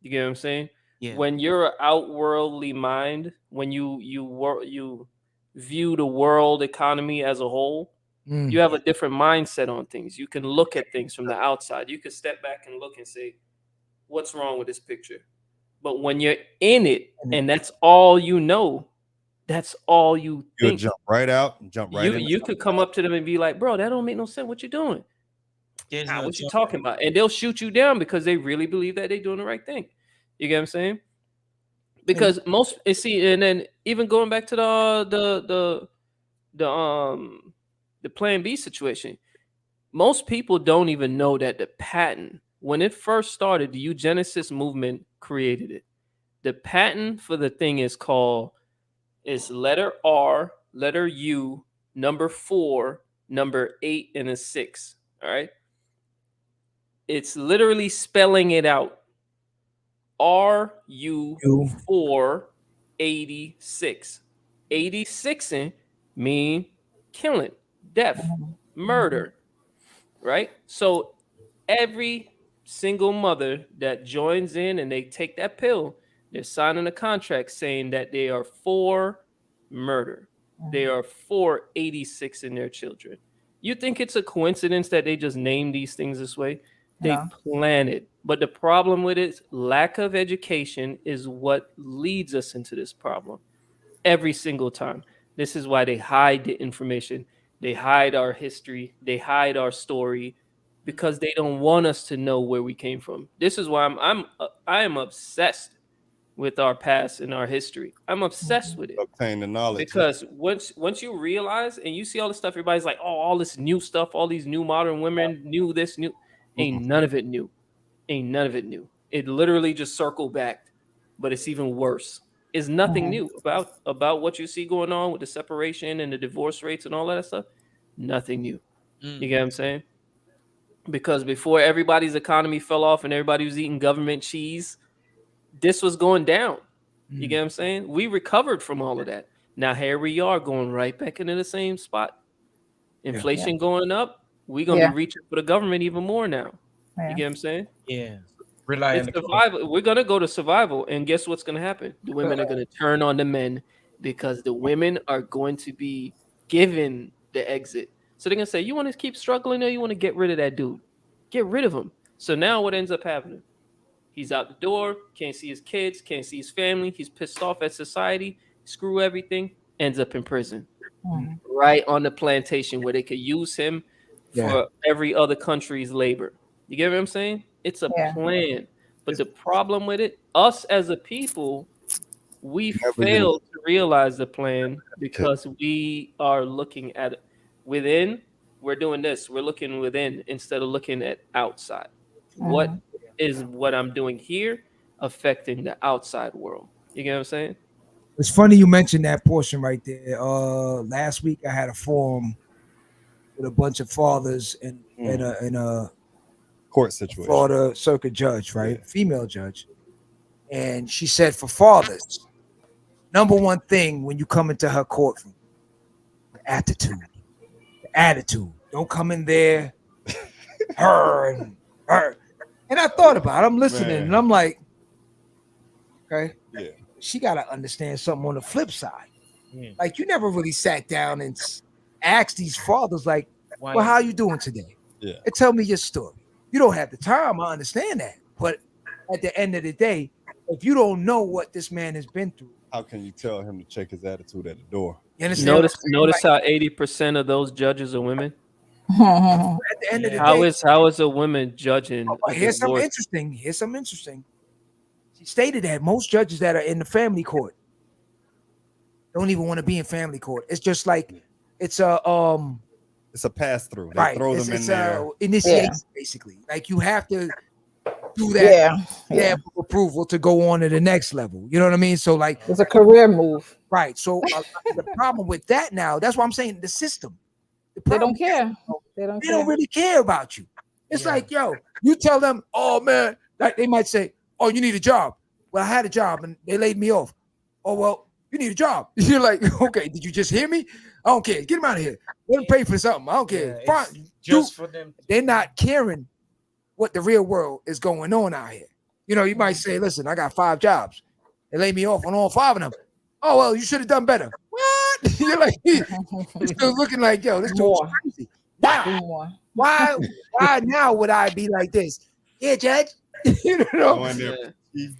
You get what I'm saying? Yeah. When you're an outworldly mind, when you view the world economy as a whole, you have a different mindset on things. You can look at things from the outside. You can step back and look and say, what's wrong with this picture? But when you're in it and that's all you know, that's all you think. You'll jump right out and jump right in. You could come up to them and be like, bro, that don't make no sense. What you doing? What you talking about? And they'll shoot you down because they really believe that they're doing the right thing. You get what I'm saying? Because and then even going back to the Plan B situation, most people don't even know that the patent, when it first started, the eugenicist movement created it. The patent for the thing is letter R, letter U, number 4, number 8, and a 6. All right. It's literally spelling it out. RU486. 86 mean killing, death, murder, right? So every single mother that joins in and they take that pill, they're signing a contract saying that they are for murder. They are for 86 in their children. You think it's a coincidence that they just named these things this way? They No. plan it. But the problem with it is lack of education is what leads us into this problem every single time. This is why they hide the information. They hide our history. They hide our story because they don't want us to know where we came from. This is why I am obsessed with our past and our history. I'm obsessed with it. Obtain the knowledge. Because once you realize and you see all this stuff, everybody's like, oh, all this new stuff, all these new modern women, new this, new. Ain't none of it new. Ain't none of it new. It literally just circled back, but it's even worse. It's nothing new about what you see going on with the separation and the divorce rates and all that stuff. Nothing new. You get what I'm saying? Because before everybody's economy fell off and everybody was eating government cheese, this was going down. You get what I'm saying? We recovered from all of that. Now here we are going right back into the same spot. Inflation going up. We're gonna be reaching for the government even more now. You get what I'm saying? Yeah. Rely on the survival. We're gonna go to survival, and guess what's gonna happen? The women are gonna turn on the men because the women are going to be given the exit. So they're gonna say, "You want to keep struggling, or you want to get rid of that dude? Get rid of him." So now what ends up happening? He's out the door, can't see his kids, can't see his family. He's pissed off at society, screw everything, ends up in prison, right on the plantation where they could use him for every other country's labor. You get what I'm saying? It's a plan. But the problem with it, us as a people, we fail to realize the plan because we are looking at it within. We're doing this. We're looking within instead of looking at outside. What is what I'm doing here affecting the outside world? You get what I'm saying? It's funny you mentioned that portion right there. Last week I had a forum with a bunch of fathers in a court situation. Florida circuit judge, right? Female judge. And she said for fathers, number one thing when you come into her courtroom, the attitude. The attitude. Don't come in there, her and her. And I thought about it. I'm listening and I'm like, okay. Yeah. She got to understand something on the flip side. Like you never really sat down and asked these fathers like, well, how you doing today? Yeah. And tell me your story. You don't have the time. I understand that. But at the end of the day, if you don't know what this man has been through, how can you tell him to check his attitude at the door? You understand? Notice how 80% of those judges are women. At the end of the day, how is a woman judging? Here's something interesting. She stated that most judges that are in the family court don't even want to be in family court. It's just like it's a pass through. They right. throw them in there. Initiation, basically. Like you have to do that approval to go on to the next level. You know what I mean? So like it's a career move. Right. So the problem with that now, that's why I'm saying the system. They don't care. They don't really care about you. It's like, yo, you tell them, oh man, like they might say, oh, you need a job. Well, I had a job and they laid me off. Oh, well, you need a job. You're like, okay, did you just hear me? I don't care. Get them out of here. Let them pay for something. I don't care. Fine. Just for them. They're not caring what the real world is going on out here. You know, you might say, listen, I got 5 jobs. They laid me off on all 5 of them. Oh, well, you should have done better. What? You're like, it's still looking like, yo, this dude's crazy. Why now would I be like this? Yeah, Judge. You know,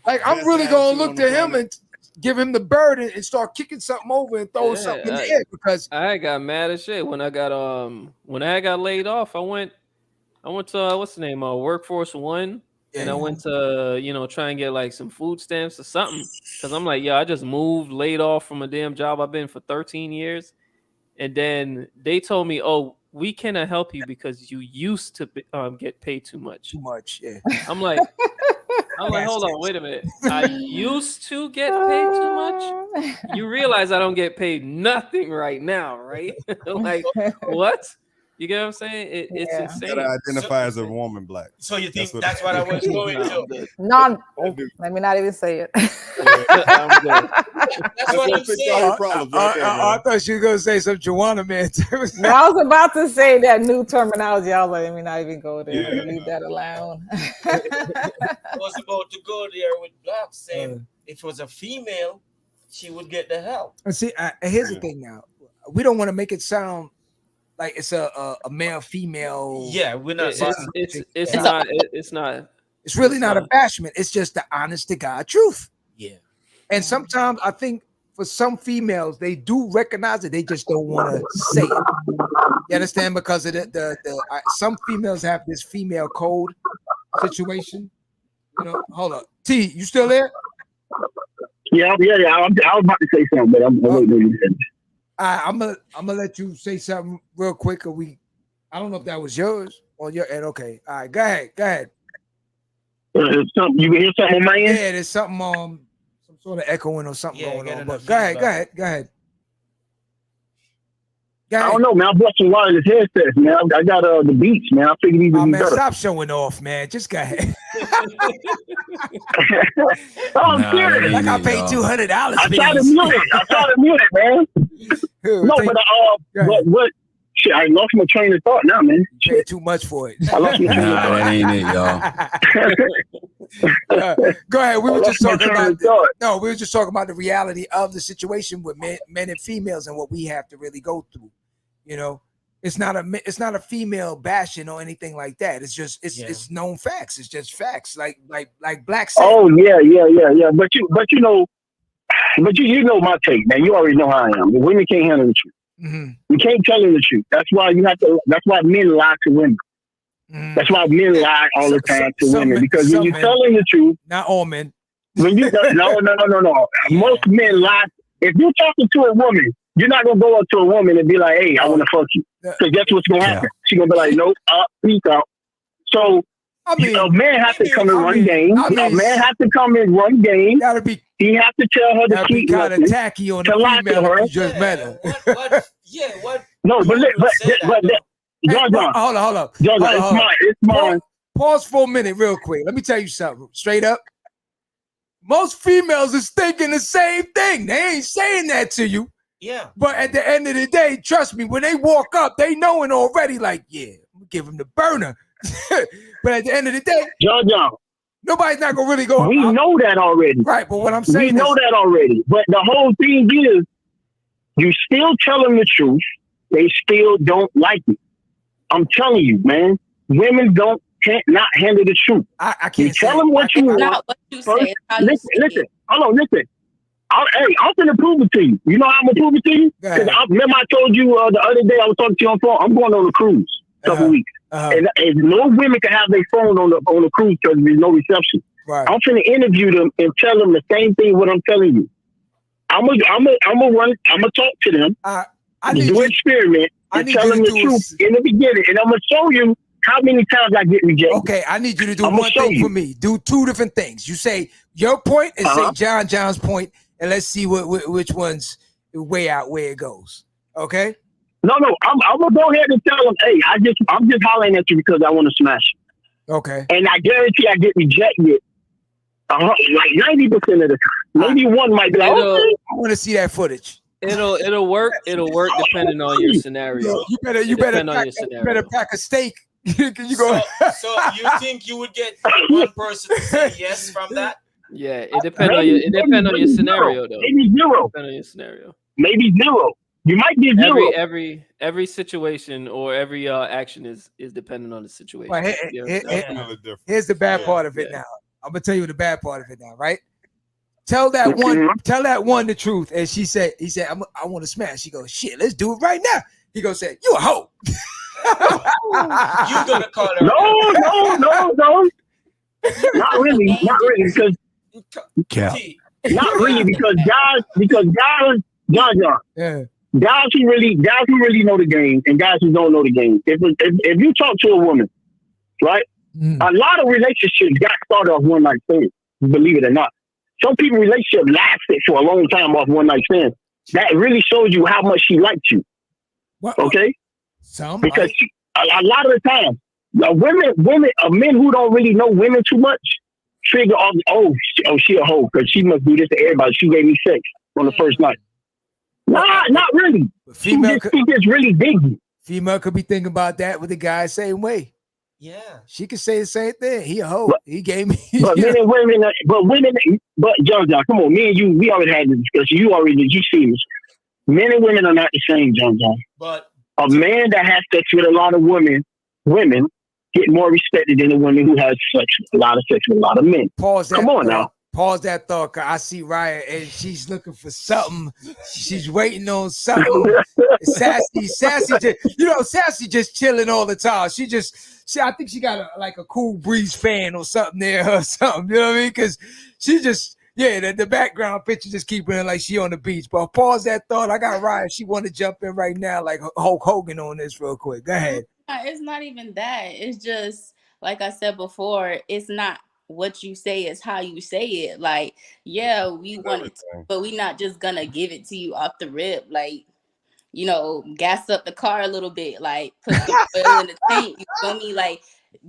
like I'm really gonna look to him and give him the bird and start kicking something over and throw something in the air because I got mad as shit when I got laid off. I went to what's the name? Workforce One, and I went to try and get like some food stamps or something because I'm like, I just moved, laid off from a damn job I've been for 13 years, and then they told me, oh, we cannot help you because you used to get paid too much. Yeah. I'm like, hold on, wait a minute. I used to get paid too much. You realize I don't get paid nothing right now, right? Like, what? You get what I'm saying? It's insane. You gotta identify as a woman black. So you think that's what I was going to? Let me not even say it. I'm good. That's what I'm saying. I thought you were gonna say some Joanna man. No, I was about to say that new terminology. I was like, let me not even go there. Leave that alone. I was about to go there with black saying if it was a female, she would get the help. And see, here's the thing now. We don't want to make it sound like it's a male female. Yeah, we're not. It's not. It's not. It's really not a bashment. It's just the honest to God truth. Yeah. And sometimes I think for some females, they do recognize it. They just don't want to say it. You understand? Because of some females have this female code situation. You know, hold up. T, you still there? Yeah. I was about to say something, but I'm waiting on you. I'm gonna let you say something real quick. I don't know if that was yours or your end. Okay. All right. Go ahead. You can hear something on my end? Yeah, there's something some sort of echoing or something going on. But go ahead. I don't know, man. I bought some wireless headsets, man. I got the Beats, man. I figured these would be better. Stop showing off, man. Just go ahead. I'm serious. Like I paid $200. I tried to mute it, man. No, but what? Shit, I lost my train of thought now, man. You paid too much for it. I lost my train of thought. That ain't it, y'all. Go ahead. We were just talking about the reality of the situation with men and females and what we have to really go through. You know, it's not a female bashing or anything like that. It's just it's known facts. It's just facts. Like Black said. Oh yeah. But you know my take, man. You already know how I am. The women can't handle the truth. Mm-hmm. You can't tell them the truth. That's why that's why men lie to women. Mm-hmm. That's why men lie all the time to women. Because when you tell them the truth, not all men. When you no. Most men lie. If you're talking to a woman, you're not gonna go up to a woman and be like, "Hey, I want to fuck you," because that's what's gonna happen. She's gonna be like, "Nope, peace out." So a man has to come and run game. A man has to come and run game. He has to tell her to keep kind of tacky on the female. You just met her. What? No, but John. Hold on. John, it's mine. Pause for a minute, real quick. Let me tell you something. Straight up, most females is thinking the same thing. They ain't saying that to you. Yeah. But at the end of the day, trust me, when they walk up, they knowing already. Like, yeah, I'm gonna give them the burner. But at the end of the day, John. Nobody's not gonna really go. We know that already. Right, but what I'm saying we know that already. But the whole thing is, you still tell them the truth. They still don't like it. I'm telling you, man. Women can't not handle the truth. I can't. You tell them what you want. Not what you say. Listen. Hold on, listen. I'm gonna prove it to you. You know how I'm gonna prove it to you? Because remember I told you the other day I was talking to you on the phone. I'm going on a cruise a couple weeks. And no women can have their phone on the cruise because there's no reception. Right. I'm trying to interview them and tell them the same thing what I'm telling you. I'm gonna talk to them. Do an experiment and tell them the truth in the beginning, and I'm gonna show you how many times I get rejected. Okay, I need you to do one thing for me. Do two different things. You say your point and say John's point, and let's see which one's way out where it goes. Okay. No, I'm gonna go ahead and tell them, hey, I'm just hollering at you because I want to smash you. Okay. And I guarantee I get rejected like 90% of the time. Maybe one might be like, okay. I want to see that footage. It'll work. It'll work depending on your scenario. You better pack a steak. You go. So you think you would get one person to say yes from that? Yeah, it depends on your scenario though. Maybe zero. Depending on your scenario. Maybe zero. You might get zero. Every situation or every action is dependent on the situation. Well, here's the bad part of it now. I'm gonna tell you the bad part of it now, right? Tell that one the truth. And he said, I want to smash. She goes, shit, let's do it right now. He goes, say, you a hoe. You gonna call her? No. Not really. Because not really because guys, John. Yeah. Guys who really know the game and guys who don't know the game. If you talk to a woman, right? A lot of relationships got started off one night stand. Believe it or not, some people's relationship lasted for a long time off one night stand. That really shows you how much she liked you. Okay, because a lot of the time, men who don't really know women too much figure she a hoe because she must do this to everybody. She gave me sex on the first night. Nah, not really. She just really dig you. Female could be thinking about that with the guy same way. Yeah, she could say the same thing. He a hoe. He gave me. But women. But John, come on, me and you, we already had this discussion. You see this. Men and women are not the same, John. But A man that has sex with a lot of women get more respected than a woman who has a lot of sex with a lot of men. Pause that. Come on now. Pause that thought. Cause I see Raya and she's looking for something. She's waiting on something. Sassy just chilling all the time. I think she got a cool breeze fan or something there or something. You know what I mean? Because she just, the background picture just keeping her like she on the beach. But pause that thought. I got Raya. She want to jump in right now like Hulk Hogan on this real quick. Go ahead. It's not even that. It's just, like I said before, it's not what you say, is how you say it. Like, yeah, we want it, but we not just gonna give it to you off the rip. Like, gas up the car a little bit, like put some oil in the tank. You feel me? Like,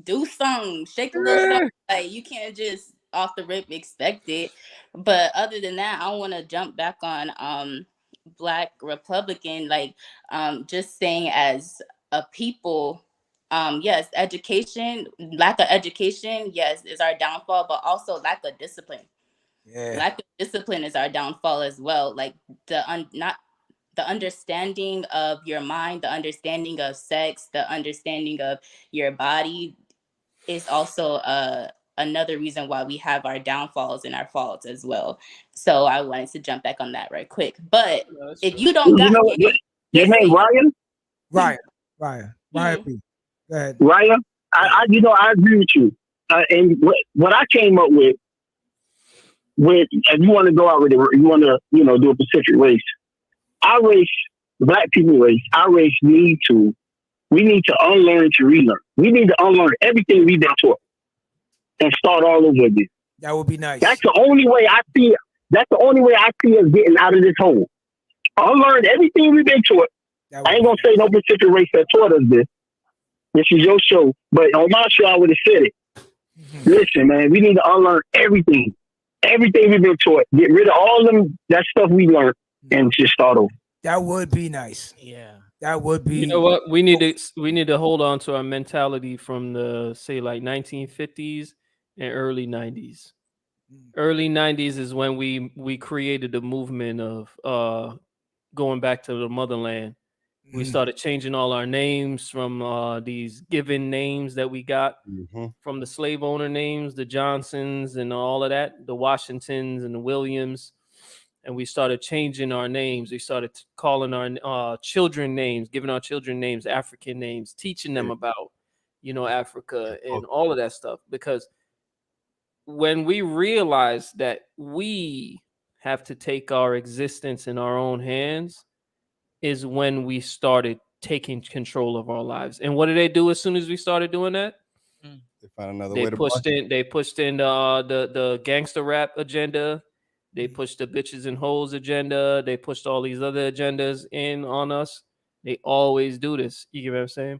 do something, shake a little something. Like, you can't just off the rip expect it. But other than that, I want to jump back on Black Republican, like just saying as a people. Yes, education, lack of education, yes, is our downfall, but also lack of discipline. Yeah. Lack of discipline is our downfall as well. Like the understanding of your mind, the understanding of sex, the understanding of your body is also another reason why we have our downfalls and our faults as well. So I wanted to jump back on that right quick. But if you don't got your name Ryan? Ryan B. Go ahead. Ryan, I agree with you. And what I came up with if you want to go out with it, you want to do a Pacific race. Our race, Black people race, our race we need to unlearn to relearn. We need to unlearn everything we've been taught and start all over again. That would be nice. That's the only way I see it. That's the only way I see us getting out of this hole. Unlearn everything we've been taught. I ain't gonna say no Pacific race that taught us this. This is your show, but on my show I would have said it. Listen, man, we need to unlearn everything we've been taught. Get rid of all that stuff we learned and just start over. That would be nice. Yeah, that would be. You know what? We need to hold on to our mentality from the 1950s and early 90s. Early 90s is when we created the movement of going back to the motherland. We started changing all our names from these given names that we got from the slave owner names, the Johnsons and all of that, the Washingtons and the Williams. And we started changing our names. We started calling our children names, giving our children names, African names, teaching them about, Africa and all of that stuff. Because when we realized that we have to take our existence in our own hands, is when we started taking control of our lives. And what did they do as soon as we started doing that? They found another way to They pushed in the gangster rap agenda. They pushed the bitches and hoes agenda. They pushed all these other agendas in on us. They always do this. You get what I'm saying?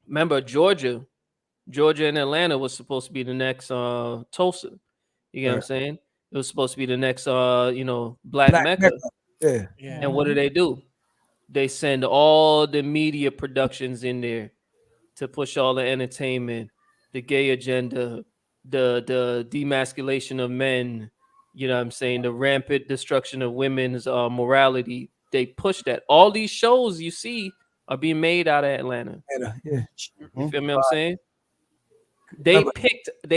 Remember, Georgia and Atlanta was supposed to be the next Tulsa. You get what I'm saying? It was supposed to be the next Black Mecca. Yeah. And what do? They send all the media productions in there to push all the entertainment, the gay agenda, the demasculation of men, you know what I'm saying, the rampant destruction of women's morality. They push that. All these shows you see are being made out of Atlanta. Yeah. You feel me what I'm saying? They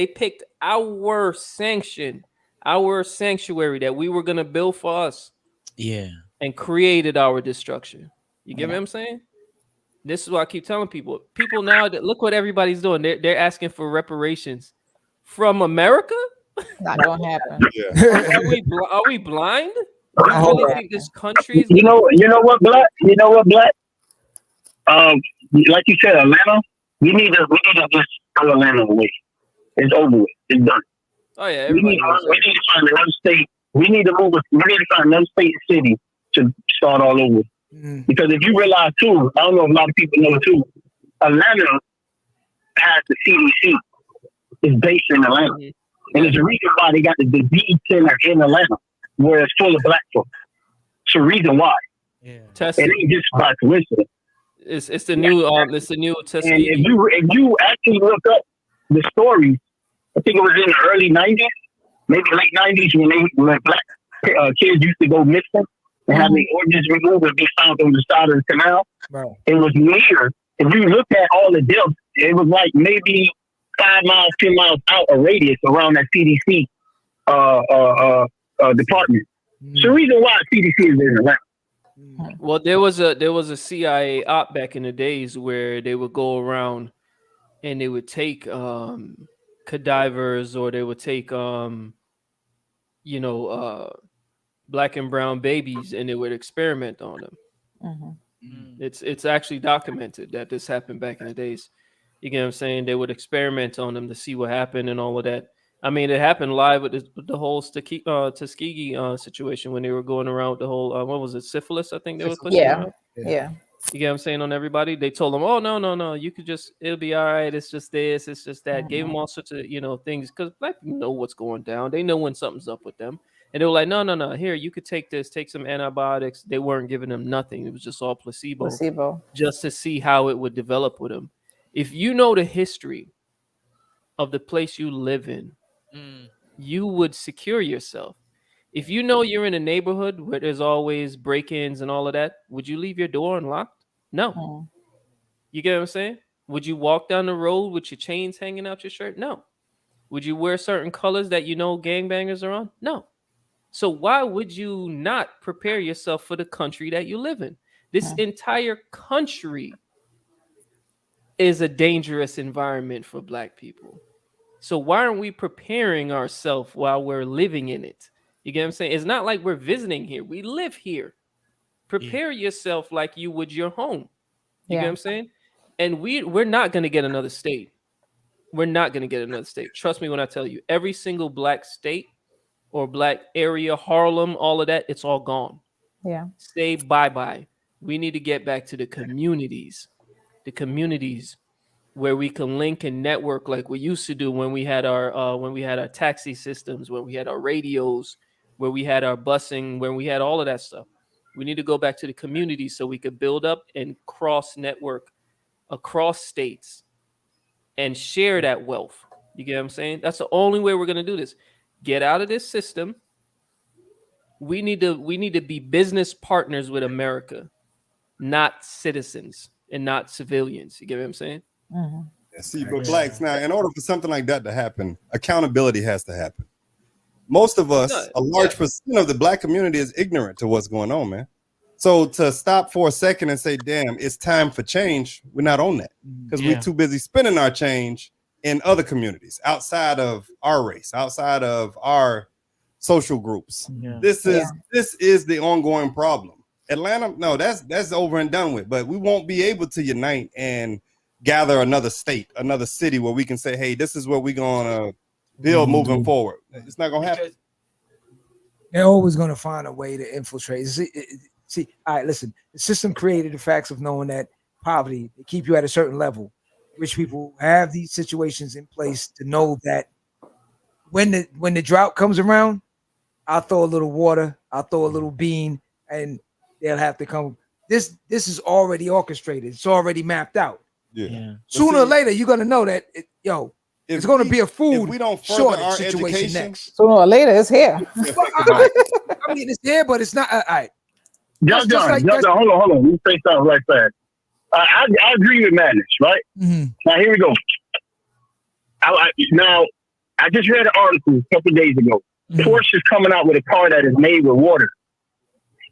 picked our sanctuary that we were gonna build for us. Yeah. And created our destruction. You get what I'm saying? This is what I keep telling people. People now, look what everybody's doing. They're asking for reparations from America. Not gonna happen. Yeah. Are we blind? Do you really think this country is? You know what, Black? Like you said, Atlanta. We need to just throw Atlanta away. It's over with. It's done. Oh yeah. We need to find another state. We need to move. We need to find another state and city to start all over. Because if you realize too, I don't know if a lot of people know too, Atlanta has the CDC. It's based in Atlanta. And there's a reason why they got the disease center in Atlanta, where it's full of Black folks. It's a reason why. Yeah. It ain't just by coincidence. It's the new test. And if you actually look up the stories, I think it was in the early 90s, maybe late 90s, when Black kids used to go missing and have their organs removed and be found on the side of the canal. Right. It was near. If you look at all the deaths, it was like maybe 5 miles, 10 miles out a radius around that CDC department. So the reason why CDC is in Atlanta. Well, there was a CIA op back in the days where they would go around and they would take cadavers, or they would take black and brown babies, and they would experiment on them. It's actually documented that this happened back in the days. You get what I'm saying? They would experiment on them to see what happened and all of that. I mean, it happened live with the whole Tuskegee situation when they were going around with the whole what was it, syphilis? I think they were pushing around. Yeah. You get what I'm saying, on everybody? They told them, oh, no, you could just, it'll be all right. It's just this, it's just that. Gave them all sorts of, things, because black people know what's going down. They know when something's up with them. And they were like, no, here, you could take this, take some antibiotics. They weren't giving them nothing. It was just all placebo. Just to see how it would develop with them. If you know the history of the place you live in, you would secure yourself. If you know you're in a neighborhood where there's always break-ins and all of that, would you leave your door unlocked? No. You get what I'm saying? Would you walk down the road with your chains hanging out your shirt? No. Would you wear certain colors that you know gangbangers are on? No. So why would you not prepare yourself for the country that you live in? This entire country is a dangerous environment for black people. So why aren't we preparing ourselves while we're living in it? You get what I'm saying? It's not like we're visiting here. We live here. Prepare yourself like you would your home. You get what I'm saying? And we're not going to get another state. We're not going to get another state. Trust me when I tell you, every single black state or black area, Harlem, all of that, it's all gone. Yeah. Say bye-bye. We need to get back to the communities where we can link and network like we used to do when we had our taxi systems, when we had our radios, where we had our busing, where we had all of that stuff. We need to go back to the community so we could build up and cross network across states and share that wealth. You get what I'm saying? That's the only way we're going to do this. Get out of this system. We need to be business partners with America, not citizens and not civilians. You get what I'm saying? See, but blacks now, in order for something like that to happen, accountability has to happen. Most of us, a large percent of the black community is ignorant to what's going on, man. So to stop for a second and say, damn, it's time for change, we're not on that because we're too busy spending our change in other communities outside of our race, outside of our social groups. This is the ongoing problem. Atlanta, no, that's over and done with, but we won't be able to unite and gather another state, another city where we can say, hey, this is what we're going to build moving forward. It's not going to happen. They're always going to find a way to infiltrate. See, all right, listen, the system created the facts of knowing that poverty, they keep you at a certain level. Rich people have these situations in place to know that when the drought comes around, I'll throw a little water, I'll throw a little bean, and they'll have to come. This is already orchestrated. It's already mapped out. Sooner or later, you're gonna know that it's gonna be a food shortage situation next. Sooner or later, it's here. I mean, it's here, but it's not. All right. John, hold on. Let me say something right fast. I agree with Madness, right? Now, here we go. I just read an article a couple of days ago. Porsche is coming out with a car that is made with water.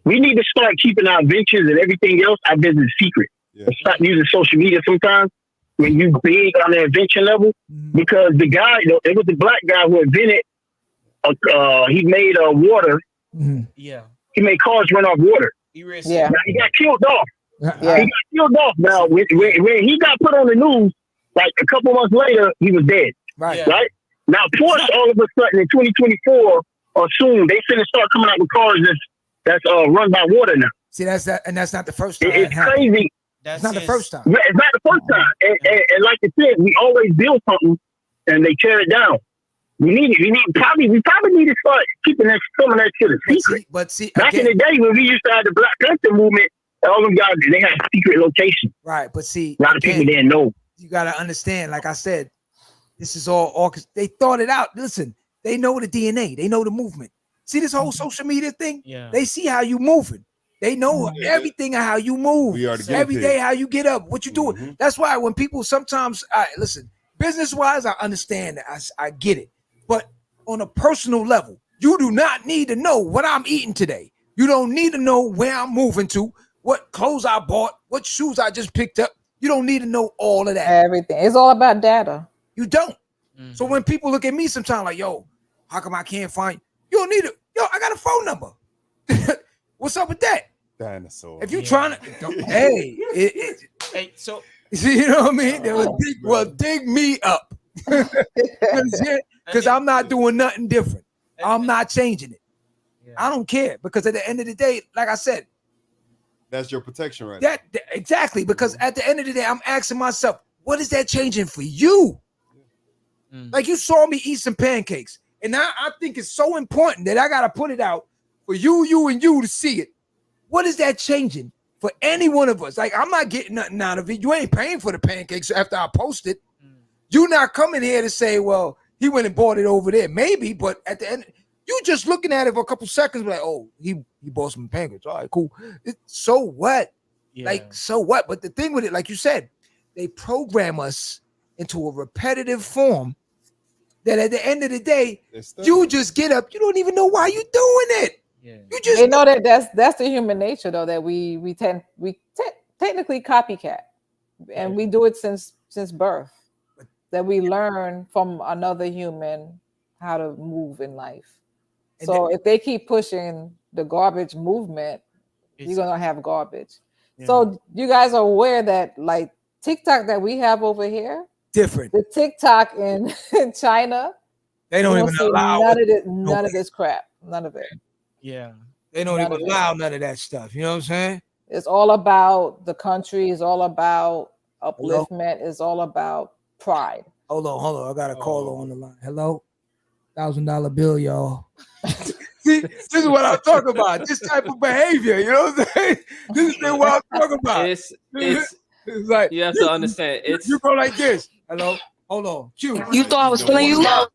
We need to start keeping our inventions and everything else our business secret. Stop using social media sometimes when you big on the invention level, because the guy, it was the black guy who invented, he made water. He made cars run off water. Now, he got killed off. He got killed off. Now, when he got put on the news, like a couple months later, he was dead. Right. Now, Porsche, all of a sudden in 2024 or soon, they finna start coming out with cars that's run by water now. See, that's not the first time. It's crazy. It's not the first time. It's not the first time. And like I said, we always build something and they tear it down. We probably need to start keeping some of that shit a secret. But see, back in the day when we used to have the Black Panther movement, all them guys, they had secret locations. Right, but see, a lot of people didn't know. You gotta understand, like I said, this is all they thought it out. Listen, they know the DNA, they know the movement. See this whole social media thing? They see how you moving. They know everything of how you move, every day how you get up, what you do. That's why when people sometimes, listen, business-wise, I understand that. I get it. But on a personal level, you do not need to know what I'm eating today. You don't need to know where I'm moving to, what clothes I bought, what shoes I just picked up. You don't need to know all of that. Everything. It's all about data. You don't. So when people look at me sometimes like, yo, how come I can't find you? Don't need it. Yo, I got a phone number. What's up with that? Dinosaur. If you trying to, hey, so you know what I mean? Dig me up. Because I'm not doing nothing different. I'm not changing it. I don't care, because at the end of the day, like I said, that's your protection, right? That exactly, because at the end of the day, I'm asking myself, what is that changing for you? Like, you saw me eat some pancakes, and now I think it's so important that I gotta put it out for you, and you to see it. What is that changing for any one of us? Like, I'm not getting nothing out of it. You ain't paying for the pancakes after I post it. You're not coming here to say, well, he went and bought it over there. Maybe, but at the end, you just looking at it for a couple seconds, like, oh, he bought some pancakes. All right, cool. So what? Like, so what? But the thing with it, like you said, they program us into a repetitive form that at the end of the day, you just get up. You don't even know why you're doing it. You just they know that that's the human nature, though, that we technically copycat, and we do it since birth. That we learn from another human how to move in life. So if they keep pushing the garbage movement, you're gonna have garbage. So you guys are aware that, like, TikTok that we have over here, different. The TikTok in China, they don't even allow none of this crap. None of it. Yeah. They don't even allow none of that stuff. You know what I'm saying? It's all about the country. It's all about upliftment. It's all about pride. Hold on. I got a caller on the line. Hello? $1,000 bill, y'all. See, this is what I'm talking about. This type of behavior, you know what I'm saying? This is what I'm talking about. It's like, you have to understand. You go like this. Hello? Hold on. Q. You thought I was feeling you? No,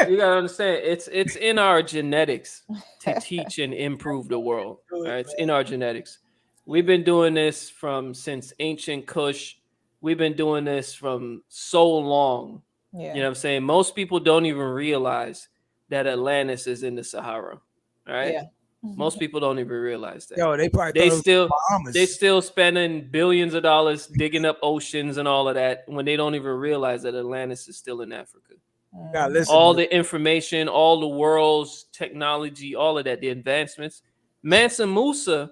you gotta understand, it's in our genetics to teach and improve the world. Right? It's in our genetics. We've been doing this since ancient Kush. We've been doing this from so long. Yeah. You know what I'm saying? Most people don't even realize that Atlantis is in the Sahara. Right? Yeah. Most people don't even realize that. Yo, they probably they still spending billions of dollars digging up oceans and all of that when they don't even realize that Atlantis is still in Africa. All the information, all the world's technology, all of that, the advancements. Mansa Musa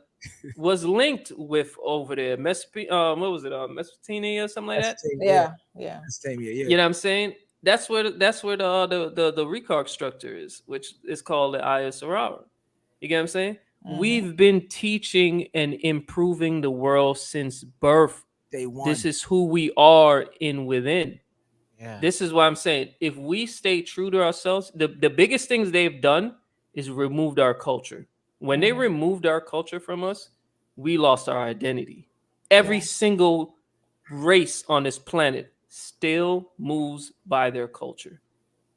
was linked with over there. What was it? Mesopotamia or something like that? Yeah. You know what I'm saying? That's where the Rekar structure is, which is called the Aya Sarara. You get what I'm saying? We've been teaching and improving the world since birth. Day one. This is who we are within. Yeah. This is why I'm saying, if we stay true to ourselves, the biggest things they've done is removed our culture. When they removed our culture from us, we lost our identity. Every single race on this planet still moves by their culture.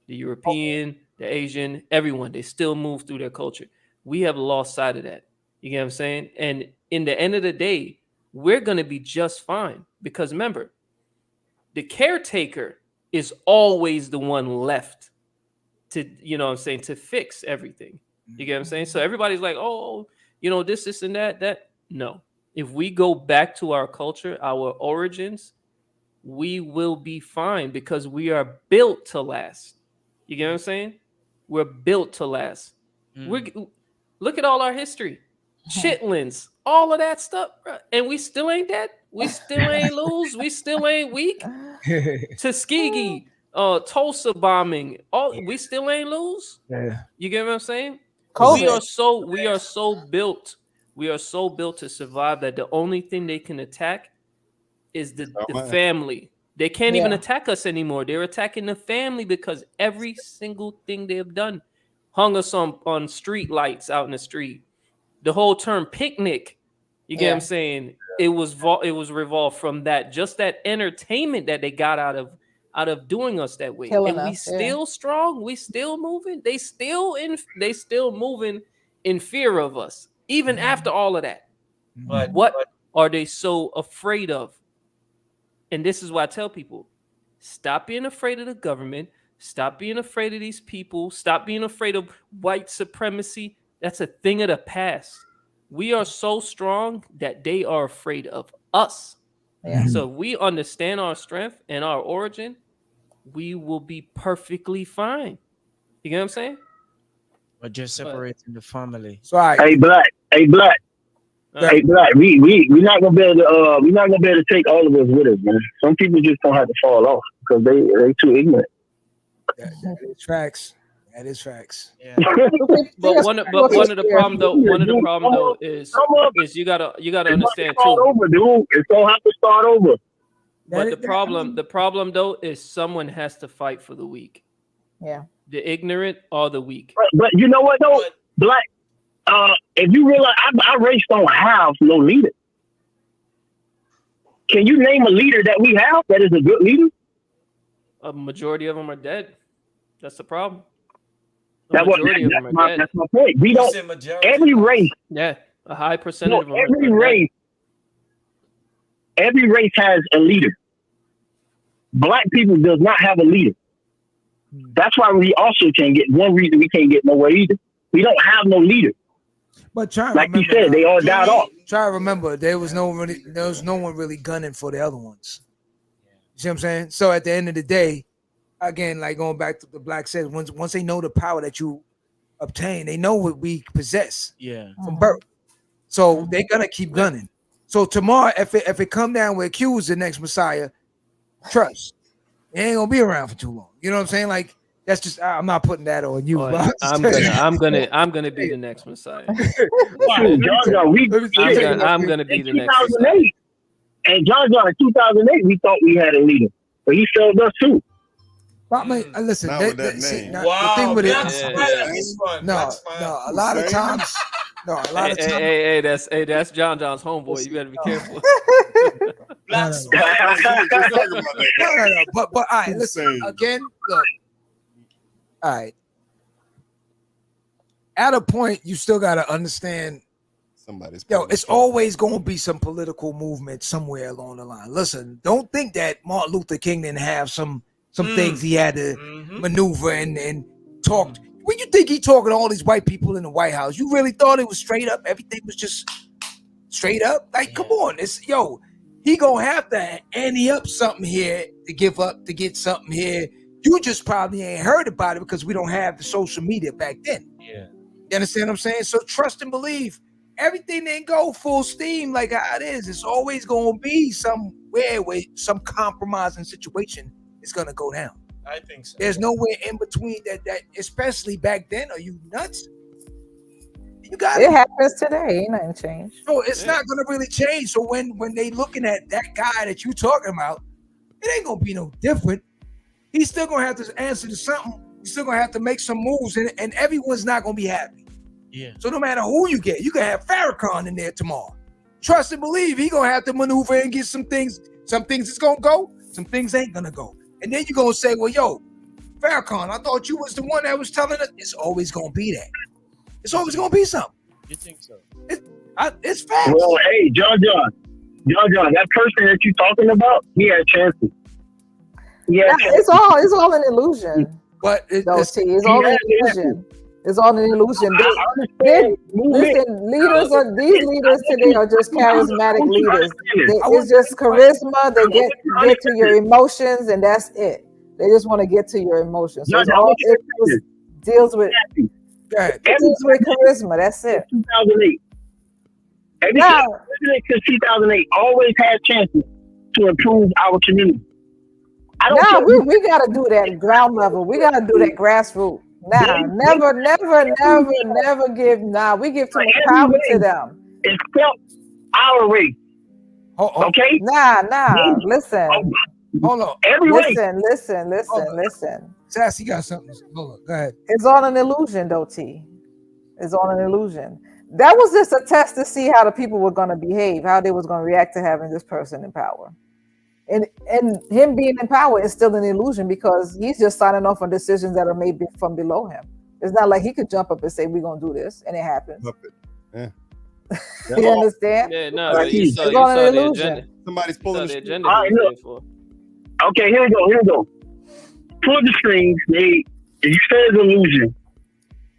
The European, the Asian, everyone, they still move through their culture. We have lost sight of that. You get what I'm saying? And in the end of the day, we're going to be just fine. Because remember, the caretaker is always the one left to, you know what I'm saying, to fix everything. You get what I'm saying? So everybody's like, oh, you know, this and that. No. If we go back to our culture, our origins, we will be fine because we are built to last. You get what I'm saying? We're built to last. Look at all our history. Chitlins, all of that stuff. And we still ain't dead. We still ain't lose. We still ain't weak. Tuskegee, Tulsa bombing. We still ain't lose. Yeah. You get what I'm saying? COVID. We are so built. We are so built to survive that the only thing they can attack is the family. They can't even attack us anymore. They're attacking the family because every single thing they have done hung us on street lights out in the street. The whole term picnic, you get what I'm saying? It was revolved from that, just that entertainment that they got out of out of doing us that way. Killing and we us, yeah. still strong, we still moving. They still moving in fear of us, even after all of that. But What are they so afraid of? And this is why I tell people, stop being afraid of the government. Stop being afraid of these people. Stop being afraid of white supremacy. That's a thing of the past. We are so strong that they are afraid of us. Yeah. So if we understand our strength and our origin, we will be perfectly fine. You get what I'm saying? But you're separating the family. So Hey, Black. Hey, Black. Hey, Black. We're not gonna be able to. We're not gonna be able to take all of us with us, man. Some people just don't have to fall off because they too ignorant. That is facts. That is facts. Yeah. But one of the problem though is you gotta understand start too. over, dude. It's gonna have to start over. But the problem though is someone has to fight for the weak. Yeah. The ignorant or the weak. But you know what though, Black. If you realize, our race don't have no leader. Can you name a leader that we have that is a good leader? A majority of them are dead. That's the problem. That's my point. We don't. Every race. Yeah, a high percentage of them. Every race has a leader. Black people does not have a leader. That's why we also can't get. One reason we can't get nowhere either. We don't have no leader. But try like you said, they all died off. Try to remember, there was no one really gunning for the other ones. You see what I'm saying? So at the end of the day, again, like going back to the Black said, once they know the power that you obtain, they know what we possess from birth. So they're gonna keep gunning. So tomorrow, if it come down where Q is the next Messiah, trust, it ain't gonna be around for too long. You know what I'm saying? Like that's just I'm not putting that on you. I'm gonna be the next Messiah. I'm gonna be the next Messiah. And John in 2008, we thought we had a leader, but he failed us too. But listen, the thing with it, a lot of times. No, a lot of times. Hey, that's John's homeboy. You better be careful. No. But all right, listen again. Look, all right. At a point, you still gotta understand. It's always gonna be some political movement somewhere along the line. Listen, don't think that Martin Luther King didn't have some things he had to maneuver and talk. When you think he talking to all these white people in the White House, you really thought it was straight up? Everything was just straight up? Like, come on. He gonna have to ante up something here to give up, to get something here. You just probably ain't heard about it because we don't have the social media back then. Yeah. You understand what I'm saying? So trust and believe. Everything didn't go full steam like how it is. It's always gonna be somewhere where some compromising situation is gonna go down. I think so. There's nowhere in between that especially back then. Are you nuts? You got it happens today. Ain't nothing changed. So it's not gonna really change. So when they looking at that guy that you talking about, it ain't gonna be no different. He's still gonna have to answer to something. He's still gonna have to make some moves, and everyone's not gonna be happy. Yeah. So no matter who you get, you can have Farrakhan in there tomorrow. Trust and believe he gonna have to maneuver and get some things. Some things is gonna go, some things ain't gonna go. And then you're gonna say, well, yo, Farrakhan, I thought you was the one that was telling us. It's always gonna be that. It's always gonna be something. You think so? It's facts. Well, hey, John, that person that you're talking about, he had chances. It's all an illusion. But it's all an illusion. It's all an illusion. These leaders today are just charismatic leaders. It's just charisma. They get to your emotions, and that's it. They just want to get to your emotions. So it deals with charisma. That's it. 2008. Everything since 2008 always had chances to improve our community. We got to do that ground level. We got to do that grassroots. Never give. We give too much power to them. Except our race. Okay? Listen. Hold on. Listen. Sassy got something. Hold on. Go ahead. It's all an illusion, though, T. It's all an illusion. That was just a test to see how the people were going to behave, how they was going to react to having this person in power. And him being in power is still an illusion because he's just signing off on decisions that are made from below him. It's not like he could jump up and say, we're going to do this, and it happens. Yeah. You understand? Yeah, no, but you saw an the illusion. agenda. Somebody's pulling the the agenda. All right, he was look. there for. Okay, here we go. Pull the strings. If you say it's an illusion,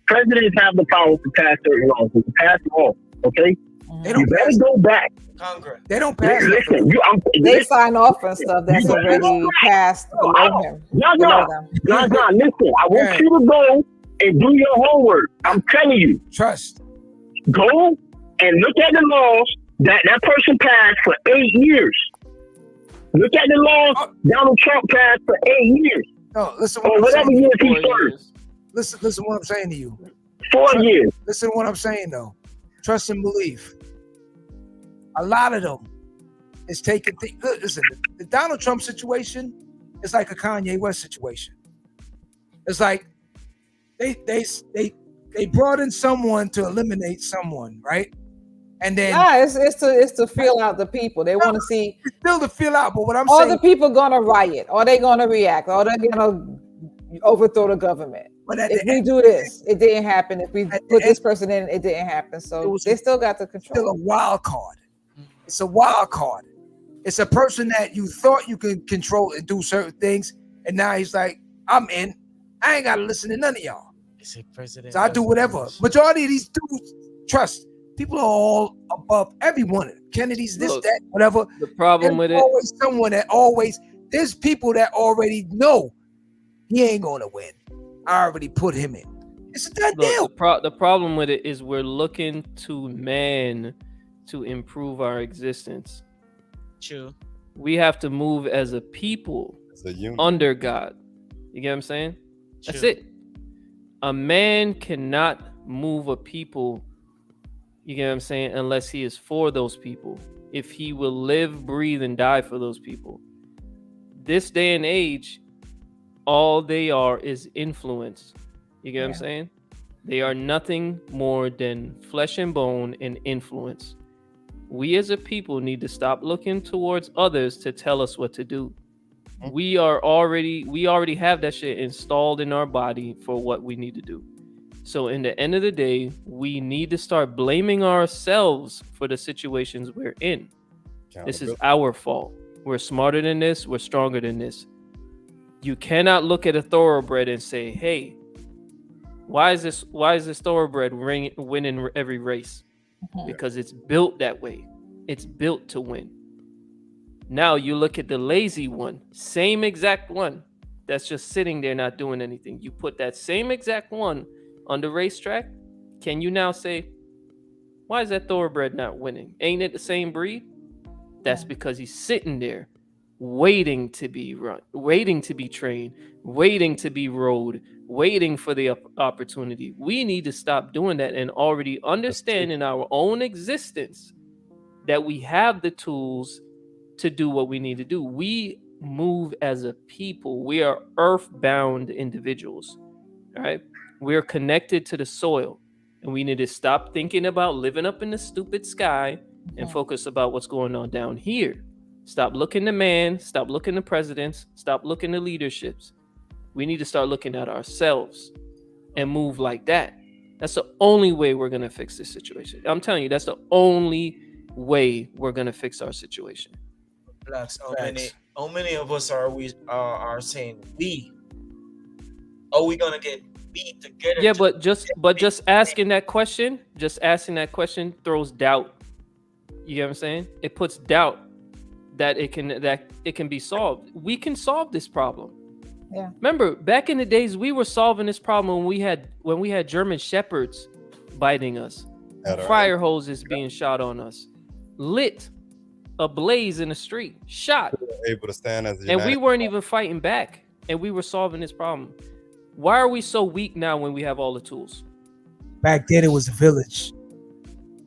presidents have the power to pass certain laws. To pass laws, okay? You better go back. Congress. They don't pass. Listen, they sign off on stuff that's already passed below him. No, listen. I want you to go and do your homework. I'm telling you. Trust. Go and look at the laws that person passed for 8 years. Look at the laws Donald Trump passed for 8 years. No, listen. Or whatever years he served. Listen what I'm saying to you. 4 years. Listen to what I'm saying though. Trust and belief. A lot of them is taking things. Listen, the Donald Trump situation is like a Kanye West situation. It's like they brought in someone to eliminate someone, right? And then it's to feel out the people. They want to see. It's still to feel out, but what I'm saying, the people gonna riot, or they gonna react, or they're gonna overthrow the government. But if we do this, it didn't happen. If we put this person in, it didn't happen. So they still got the control. Still a wild card. It's a wild card. It's a person that you thought you could control and do certain things, and now he's like, I'm in. I ain't gotta listen to none of y'all. Is it president? So I do whatever. Majority of these dudes, trust, people are all above everyone. Kennedy's this, that, whatever. The problem with it, always someone that there's people that already know he ain't gonna win. I already put him in. It's a done deal. The problem with it is we're looking to man to improve our existence. True. We have to move as a people under God. You get what I'm saying? True. That's it. A man cannot move a people, you get what I'm saying, unless he is for those people. If he will live, breathe, and die for those people. This day and age, all they are is influence. You get what I'm saying? They are nothing more than flesh and bone and influence. We as a people need to stop looking towards others to tell us what to do. We already have that shit installed in our body for what we need to do. So in the end of the day, we need to start blaming ourselves for the situations we're in. This is our fault. We're smarter than this. We're stronger than this. You cannot look at a thoroughbred and say, hey, why is this thoroughbred winning every race? Because it's built that way. It's built to win. Now you look at the lazy one, same exact one that's just sitting there not doing anything. You put that same exact one on the racetrack. Can you now say, why is that thoroughbred not winning? Ain't it the same breed? That's because he's sitting there waiting to be run, waiting to be trained, waiting to be rode, waiting for the opportunity. We need to stop doing that and already understand in our own existence that we have the tools to do what we need to do. We move as a people. We are earthbound individuals. All right. We're connected to the soil, and we need to stop thinking about living up in the stupid sky and focus about what's going on down here. Stop looking to man, stop looking to presidents, stop looking to leaderships. We need to start looking at ourselves and move like that. That's the only way we're going to fix this situation. I'm telling you, that's the only way we're going to fix our situation. Blacks, how many of us are saying we? Are we going to get beat together? Yeah, but just asking that question throws doubt. You get what I'm saying? It puts doubt that it can be solved. We can solve this problem. Yeah. Remember, back in the days, we were solving this problem when we had German shepherds biting us, fire hoses being shot on us, lit ablaze in the street, shot. Able to stand as and we weren't even fighting back, and we were solving this problem. Why are we so weak now when we have all the tools? Back then, it was a village.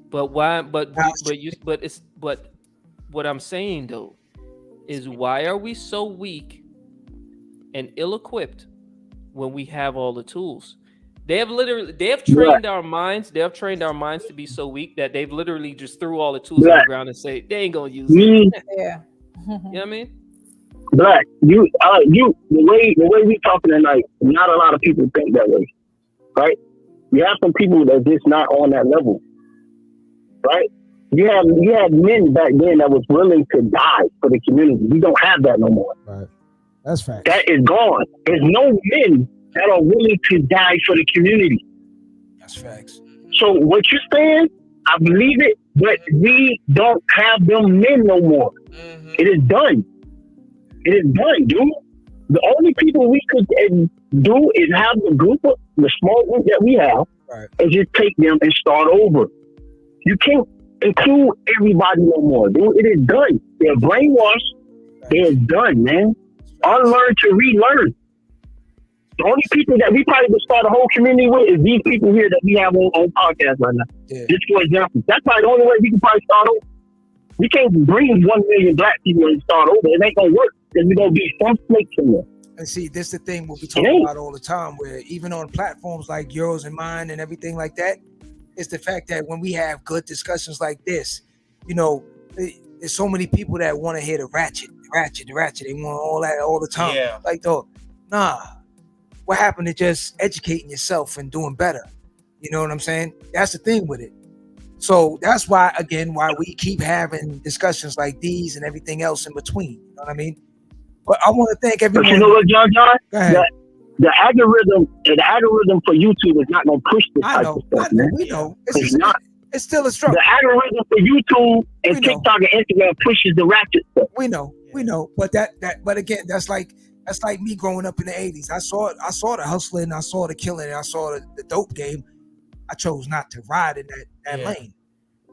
But why? But what I'm saying though is, why are we so weak and ill-equipped when we have all the tools? They have trained our minds. They have trained our minds to be so weak that they've literally just threw all the tools on the ground and say they ain't gonna use it. Yeah. You know what I mean? Black, the way we talking tonight, not a lot of people think that way, right? You have some people that just not on that level, right? You had men back then that was willing to die for the community. We don't have that no more. Right. That's fact. That is gone. There's no men that are willing to die for the community. That's facts. So what you're saying, I believe it, but we don't have them men no more. Mm-hmm. It is done. It is done, dude. The only people we could do is have the small group that we have, right, and just take them and start over. You can't include everybody no more, dude. It is done. They're brainwashed. They're done, man. Unlearn to relearn. The only people that we probably would start a whole community with is these people here that we have on podcast right now. Yeah. Just for example. That's probably the only way we can probably start over. We can't bring 1 million black people and start over. It ain't gonna work because we're gonna be some snakes in there. And see, this is the thing what we talk about all the time, where even on platforms like yours and mine and everything like that, it's the fact that when we have good discussions like this, you know, there's so many people that want to hear the ratchet. They want all that all the time. Yeah. Like, though, nah. What happened to just educating yourself and doing better? You know what I'm saying? That's the thing with it. So that's why we keep having discussions like these and everything else in between. You know what I mean? But I want to thank everyone. But you know what, John? Go ahead. The algorithm for YouTube is not gonna push this type of stuff, man. We know. It's not. It's still a struggle. The algorithm for YouTube and TikTok and Instagram pushes the ratchet stuff. We know. But but again, that's like me growing up in the 80s. I saw the hustling, I saw the killing, I saw the dope game. I chose not to ride in that lane.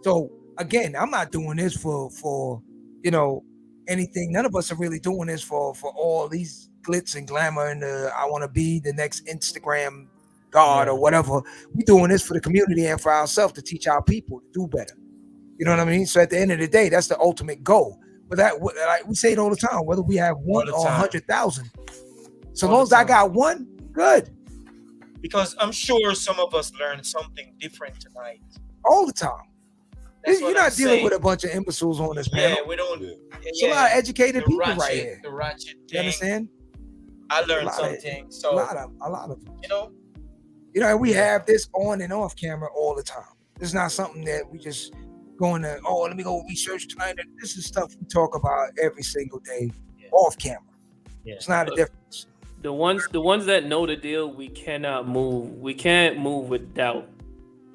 So again, I'm not doing this for anything. None of us are really doing this for all these glitz and glamour and I want to be the next Instagram god or whatever. We're doing this for the community and for ourselves to teach our people to do better. You know what I mean? So at the end of the day, that's the ultimate goal. But that, like we say it all the time, whether we have one or 100,000, so long as I got one, good. Because I'm sure some of us learned something different tonight. All the time. That's You're not dealing with a bunch of imbeciles on this panel. Yeah, we don't. It's a lot of educated people right here. The ratchet thing. You understand? I learned something. So a lot of them. You know, and we have this on and off camera all the time. It's not something that we just going to, let me go research tonight. This is stuff we talk about every single day off camera. Yeah. It's not a difference. The ones that know the deal, we cannot move. We can't move with doubt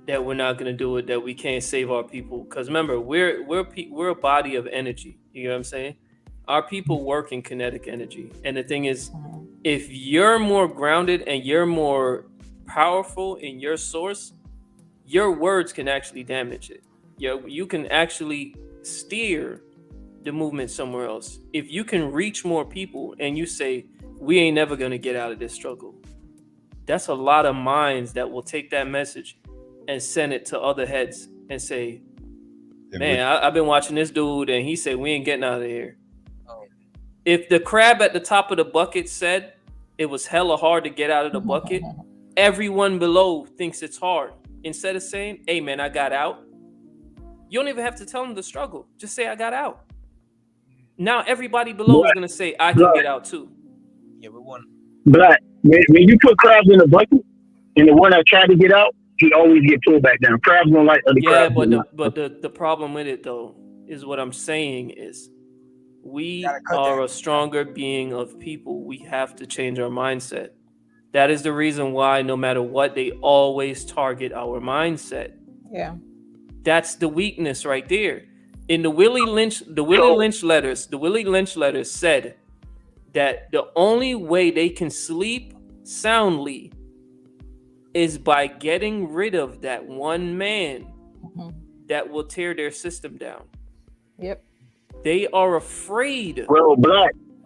that we're not going to do it, that we can't save our people. Because remember, we're a body of energy. You know what I'm saying? Our people work in kinetic energy. And the thing is, if you're more grounded and you're more powerful in your source, your words can actually damage it. You can actually steer the movement somewhere else. If you can reach more people and you say, we ain't never going to get out of this struggle, that's a lot of minds that will take that message and send it to other heads and say, man, I've been watching this dude and he said, we ain't getting out of here. If the crab at the top of the bucket said it was hella hard to get out of the bucket, everyone below thinks it's hard. Instead of saying, hey, man, I got out. You don't even have to tell them the struggle. Just say, I got out. Now everybody below is going to say, I can get out too. Yeah, we won. But when you put crabs in a bucket, and the one that tried to get out, he always get pulled back down. Crabs don't like other crabs. Yeah, but the problem with it, though, is what I'm saying is we are a stronger being of people. We have to change our mindset. That is the reason why no matter what, they always target our mindset. Yeah. That's the weakness right there. In the Willie Lynch letters said that the only way they can sleep soundly is by getting rid of that one man that will tear their system down. Yep. They are afraid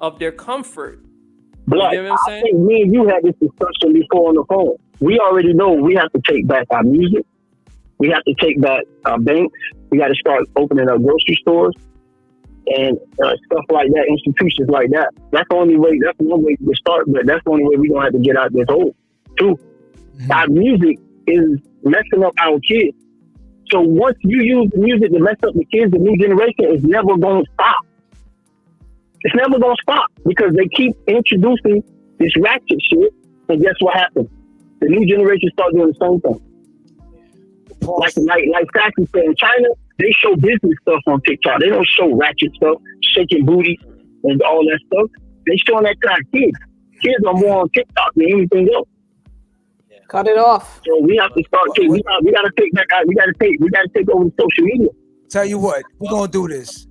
of their comfort. Black, you know what I'm saying? I think me and you had this discussion before on the phone. We already know we have to take back our music. We have to take back our banks. We got to start opening up grocery stores and stuff like that, institutions like that. That's the only way. That's one way to start, but that's the only way we're going to have to get out this hole, too. Our music is messing up our kids. So once you use the music to mess up the kids, the new generation is never going to stop. It's never gonna stop because they keep introducing this ratchet shit. And guess what happens? The new generation start doing the same thing. Like Sassy said, in China, they show business stuff on TikTok. They don't show ratchet stuff, shaking booty and all that stuff. They showing that to our kids. Kids are more on TikTok than anything else. Cut it off. So we have to start. We got to take back. We got to take over the social media. Tell you what, we're gonna do this.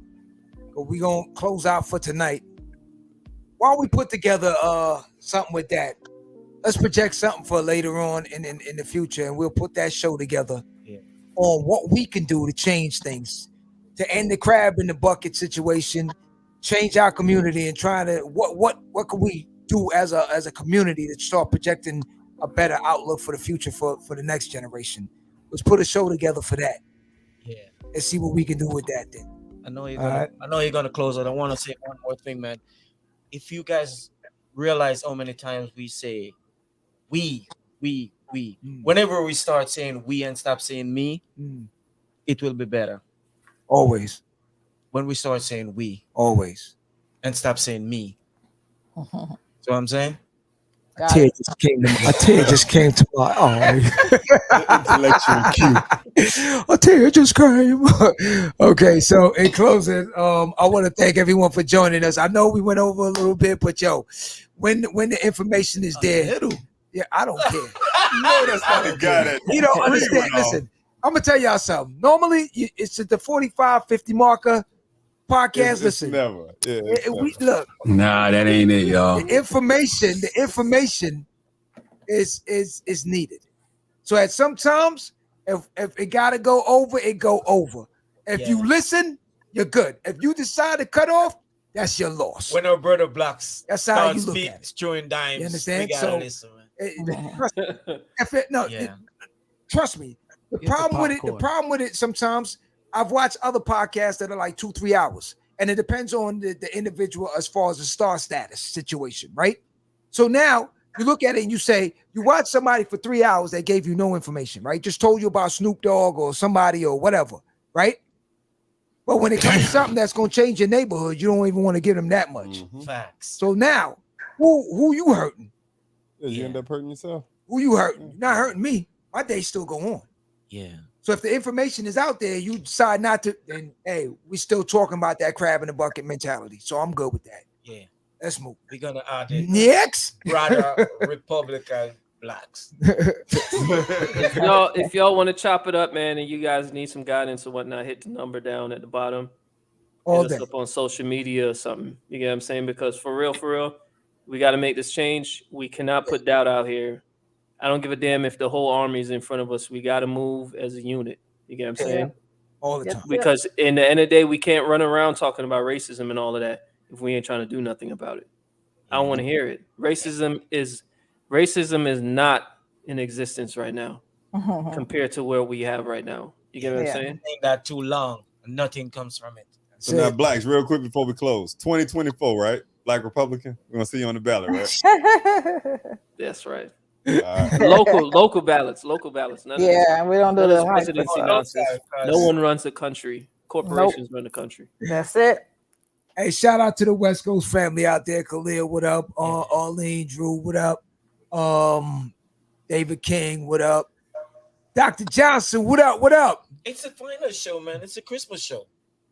We're gonna close out for tonight. Why don't we put together something with that? Let's project something for later on in the future, and we'll put that show together on what we can do to change things, to end the crab in the bucket situation, change our community, and try to what can we do as a community to start projecting a better outlook for the future for the next generation. Let's put a show together for that. Yeah. And see what we can do with that then. I know you're gonna close it. I want to say one more thing, man. If you guys realize how many times we say we, whenever we start saying we and stop saying me, it will be better. Always. When we start saying we. Always. And stop saying me. So what I'm saying? A tear just came to my intellectual cue. A tear just came. Okay, so in closing, I want to thank everyone for joining us. I know we went over a little bit, but yo, when the information is there, yeah, I don't care. No, that's not a guy that You don't understand. Listen, I'm gonna tell y'all something. Normally, it's at the 45, 50 marker. Podcast, listen. Never. Yeah, we look. Nah, that ain't it, y'all. The information is needed. So at some times, if it gotta go over, it go over. If you listen, you're good. If you decide to cut off, that's your loss. When our brother blacks, that's how you look at it. Throwing dimes. You understand? We gotta listen, man. Trust me. The problem with it sometimes. I've watched other podcasts that are like 2-3 hours, and it depends on the individual as far as the star status situation, right? So now you look at it and you say, you watch somebody for 3 hours that gave you no information, right? Just told you about Snoop Dogg or somebody or whatever, right? But when it comes to something that's going to change your neighborhood, you don't even want to give them that much. Facts. So now, who you hurting? You end up hurting yourself. Who you hurting? You're not hurting me. My day still go on. Yeah. So if the information is out there, you decide not to, then hey, we still talking about that crab in the bucket mentality. So I'm good with that. Yeah. Let's move. We're gonna add it. Next. Rather Republican blacks. If y'all want to chop it up, man, and you guys need some guidance or whatnot, hit the number down at the bottom. All hit day. us up on social media or something. You get what I'm saying? Because for real, we got to make this change. We cannot put doubt out here. I don't give a damn if the whole army is in front of us. We got to move as a unit. You get what I'm saying? All the time. Because in the end of the day, we can't run around talking about racism and all of that if we ain't trying to do nothing about it. I don't want to hear it. Racism is not in existence right now compared to where we have right now. You get what I'm saying? Ain't that too long? Nothing comes from it. So now, blacks, real quick before we close, 2024, right? Black Republican. We're gonna see you on the ballot, right? That's right. Right. Local ballots. None Yeah, we don't do the presidency nonsense. No one runs the country. Corporations run the country. That's it. Hey, shout out to the West Coast family out there. Khalil, what up? Arlene, Drew, what up? David King, what up? Dr. Johnson, what up? What up? It's a final show, man. It's a Christmas show.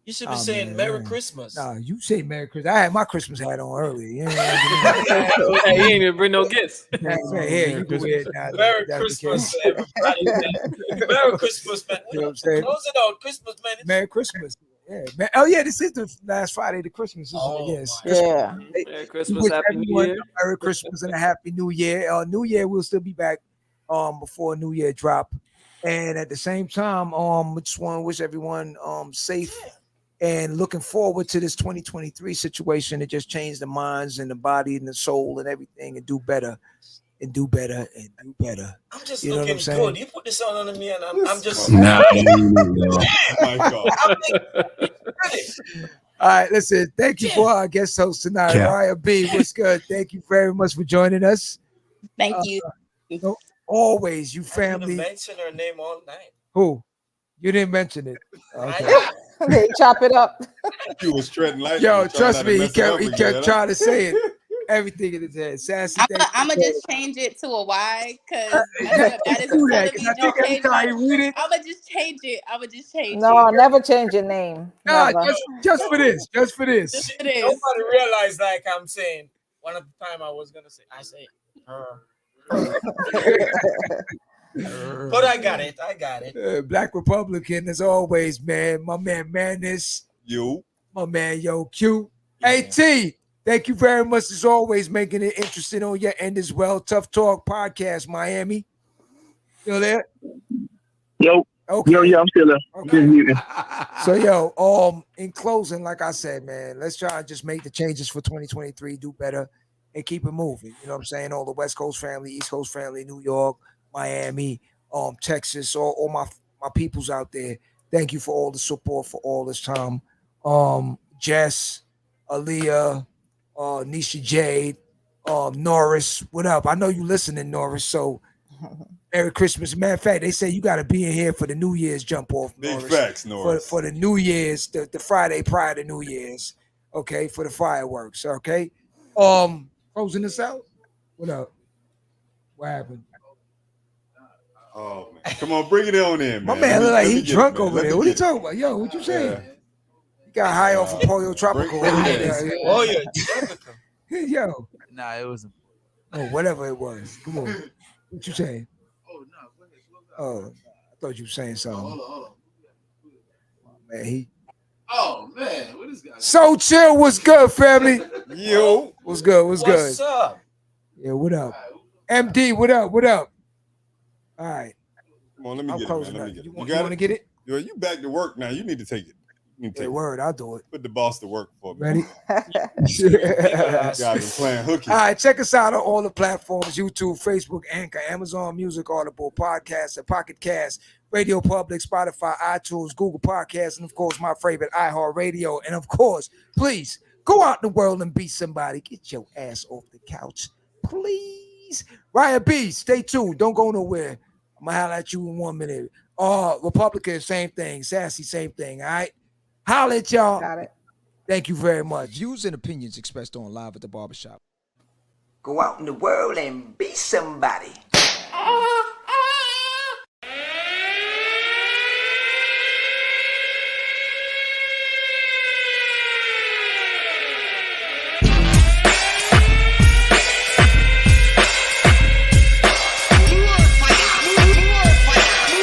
You should be saying Merry Christmas. Nah, you say Merry Christmas. I had my Christmas hat on earlier. Hey, you ain't even bring no gifts. Merry Christmas, everybody. Merry Christmas, man. You know what I'm saying? Close it out, Christmas, man. Merry Christmas. Yeah. Oh, yeah, this is the last Friday to Christmas. Yes. Yeah. Merry Christmas, Happy New Year. Merry Christmas and a Happy New Year. New Year, we'll still be back before New Year drop. And at the same time, we just want to wish everyone safe. And looking forward to this 2023 situation to just change the minds and the body and the soul and everything and do better and do better and do better. I'm just you know looking what I'm good. You put this on me and I'm just... Nah, my God. All right, listen. Thank you for our guest host tonight, Raya B. What's good? Thank you very much for joining us. Thank you. Always, you family. You mention her name all night. Who? You didn't mention it. Okay. They chop it up. He was treading lightly. Yo, trying trust not to me, he mess it kept up he again, kept huh? trying to say it. Everything in his head. Sassy. I'm gonna just change it to a Y because that is a Do part that, of 'cause me. I think Just every change time my. you read it, I'm gonna just change it. I'm gonna just change No, it. never change your name. nah, Never. just for this, just for this. It is. Nobody realized like I'm saying one of the time I was gonna say I say her. But I got it. I got it. Black Republican as always, man. My man Madness, You. my man Yo Q. Hey T, thank you very much as always, making it interesting on your end as well. Tough Talk Podcast, Miami. You there? Yo, Okay. yo, I'm still there. Okay. Just muting. So yo, in closing, like I said, man, let's try and just make the changes for 2023, do better, and keep it moving. You know what I'm saying? All the West Coast family, East Coast family, New York, Miami, Texas, all my peoples out there. Thank you for all the support for all this time. Jess, Aaliyah, Nisha Jade, Norris, what up? I know you listening, Norris. So Merry Christmas. Matter of fact, they say you got to be in here for the New Year's jump off. Big Norris. facts, Norris. For the New Year's, the Friday prior to New Year's. Okay, for the fireworks. Okay. Closing this out. What up? What happened? Oh man. Come on, bring it on in, man. My man look like he drunk it, man. over Let there. me What are you get it. talking about? Yo, what you saying? Yeah. He got high off of Polio Tropical. bring it Yeah, in. Oh yeah, Yo. Nah, it wasn't. Oh, whatever it was. Come on. What you saying? Oh, I thought you were saying something. Hold on. Man, Oh man, what is guy? So chill. What's good, family? Yo. What's good? What's good? what's up? Yeah, what up? MD, what up? What up? All right. Come on, let me I'm get it, man. closing Let me up. get it. You You want got to it? get it? Yo, you back to work now. You need to take it. You need to Hey, take it. word, I'll do it. Put the boss to work for me. Ready? Guys been playing hooky. All right, check us out on all the platforms: YouTube, Facebook, Anchor, Amazon Music, Audible, Podcasts, and Pocket Cast, Radio Public, Spotify, iTunes, Google Podcasts, and of course, my favorite, iHeartRadio. And of course, please go out in the world and be somebody. Get your ass off the couch, please. Riot B, stay tuned. Don't go nowhere. I'm gonna holler at you in 1 minute. Republican, same thing. Sassy, same thing. All right. Holler at y'all. Got it. Thank you very much. Views and opinions expressed on Live at the Barbershop. Go out in the world and be somebody.